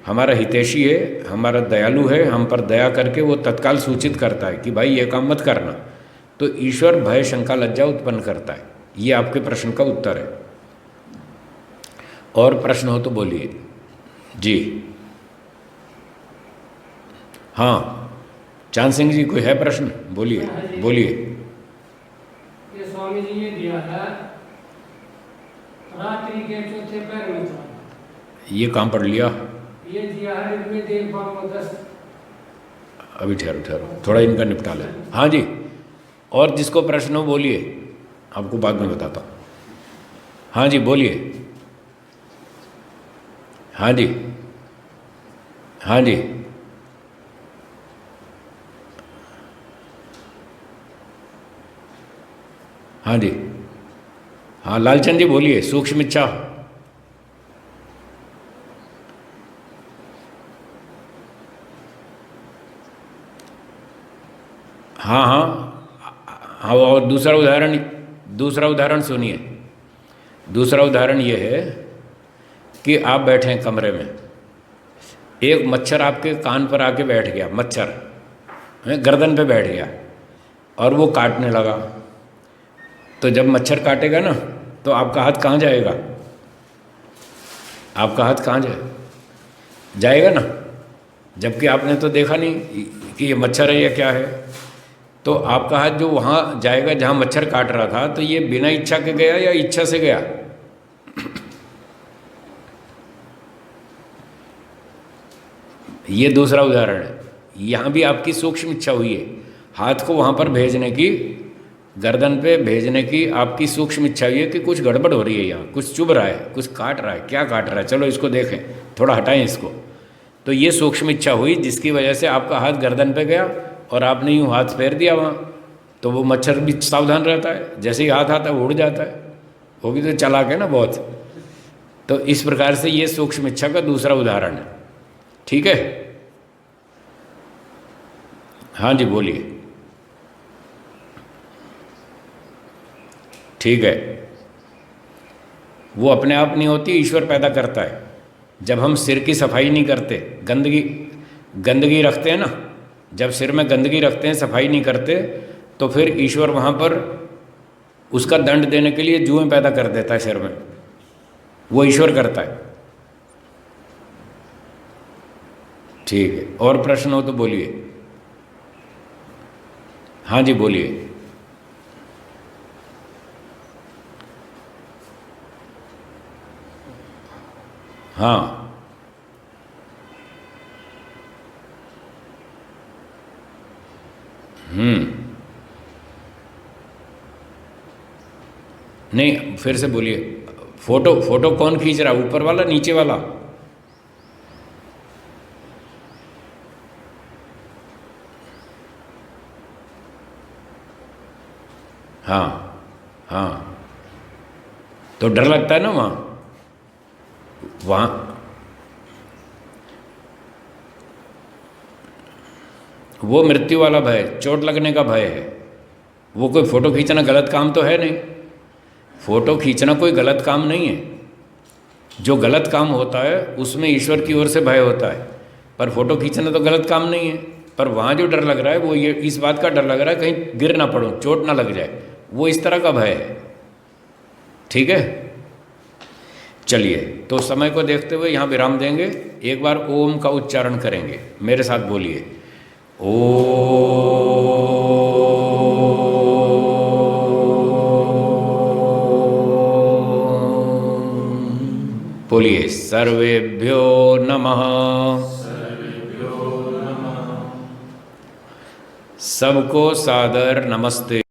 हमारा हितैषी है, हमारा दयालु है, हम पर दया करके वो तत्काल सूचित करता है कि भाई ये काम मत करना। तो ईश्वर भय शंका लज्जा उत्पन्न करता है। ये आपके प्रश्न का उत्तर है। और प्रश्न हो तो बोलिए जी। हाँ, चांद सिंह जी कोई है प्रश्न? बोलिए बोलिए। ये स्वामी जी ये दिया है रात्रि के चौथे पैर में था। ये काम पढ़ लिया? ये दिया है इनमें देख पाओ 10। अभी ठहरो थोड़ा इनका निपटा लें। हाँ जी, और जिसको प्रश्न हो बोलिए, आपको बाद में बताता हूँ। हाँ जी बोलिए। हाँ जी, हाँ जी, हाँ जी, हाँ लालचंद जी बोलिए। सूक्ष्म इच्छा। हाँ हाँ, और दूसरा उदाहरण सुनिए। दूसरा उदाहरण ये है कि आप बैठे हैं कमरे में, एक मच्छर आपके कान पर आके बैठ गया, मच्छर गर्दन पे बैठ गया और वो काटने लगा। तो जब मच्छर काटेगा ना तो आपका हाथ कहाँ जाएगा? आपका हाथ कहाँ जाएगा ना, जबकि आपने तो देखा नहीं कि ये मच्छर है या क्या है। तो आपका हाथ जो वहाँ जाएगा जहाँ मच्छर काट रहा था, तो ये बिना इच्छा के गया या इच्छा से गया? ये दूसरा उदाहरण है। यहाँ भी आपकी सूक्ष्म इच्छा हुई है, हाथ को वहाँ पर भेजने की, गर्दन पे भेजने की आपकी सूक्ष्म इच्छा हुई है कि कुछ गड़बड़ हो रही है, यहाँ कुछ चुभ रहा है, कुछ काट रहा है, क्या काट रहा है, चलो इसको देखें, थोड़ा हटाएं इसको। तो ये सूक्ष्म इच्छा हुई जिसकी वजह से आपका हाथ गर्दन पे गया और आपने यूँ हाथ फेर दिया वहाँ। तो वो मच्छर भी सावधान रहता है, जैसे ही हाथ आता है वो उड़ जाता है, वो भी तो चालाक है ना बहुत। तो इस प्रकार से ये सूक्ष्म इच्छा का दूसरा उदाहरण है। ठीक है, हाँ जी बोलिए। ठीक है, वो अपने आप नहीं होती, ईश्वर पैदा करता है। जब हम सिर की सफाई नहीं करते, गंदगी रखते हैं ना, जब सिर में गंदगी रखते हैं, सफाई नहीं करते, तो फिर ईश्वर वहाँ पर उसका दंड देने के लिए जुएं पैदा कर देता है सिर में, वो ईश्वर करता है। ठीक है, और प्रश्न हो तो बोलिए। हाँ जी बोलिए। हाँ, नहीं फिर से बोलिए। फोटो कौन खींच रहा, ऊपर वाला नीचे वाला? हाँ हाँ, तो डर लगता है ना वहाँ वो मृत्यु वाला भय, चोट लगने का भय है। वो कोई फ़ोटो खींचना गलत काम तो है नहीं, फ़ोटो खींचना कोई गलत काम नहीं है। जो गलत काम होता है उसमें ईश्वर की ओर से भय होता है, पर फ़ोटो खींचना तो गलत काम नहीं है। पर वहाँ जो डर लग रहा है वो ये इस बात का डर लग रहा है कहीं गिर ना पड़ूं, चोट ना लग जाए, वो इस तरह का भय है। ठीक है, चलिए तो समय को देखते हुए यहाँ विराम देंगे। एक बार ओम का उच्चारण करेंगे, मेरे साथ बोलिए बोलिए सर्वेभ्यो नमः। सबको सादर नमस्ते।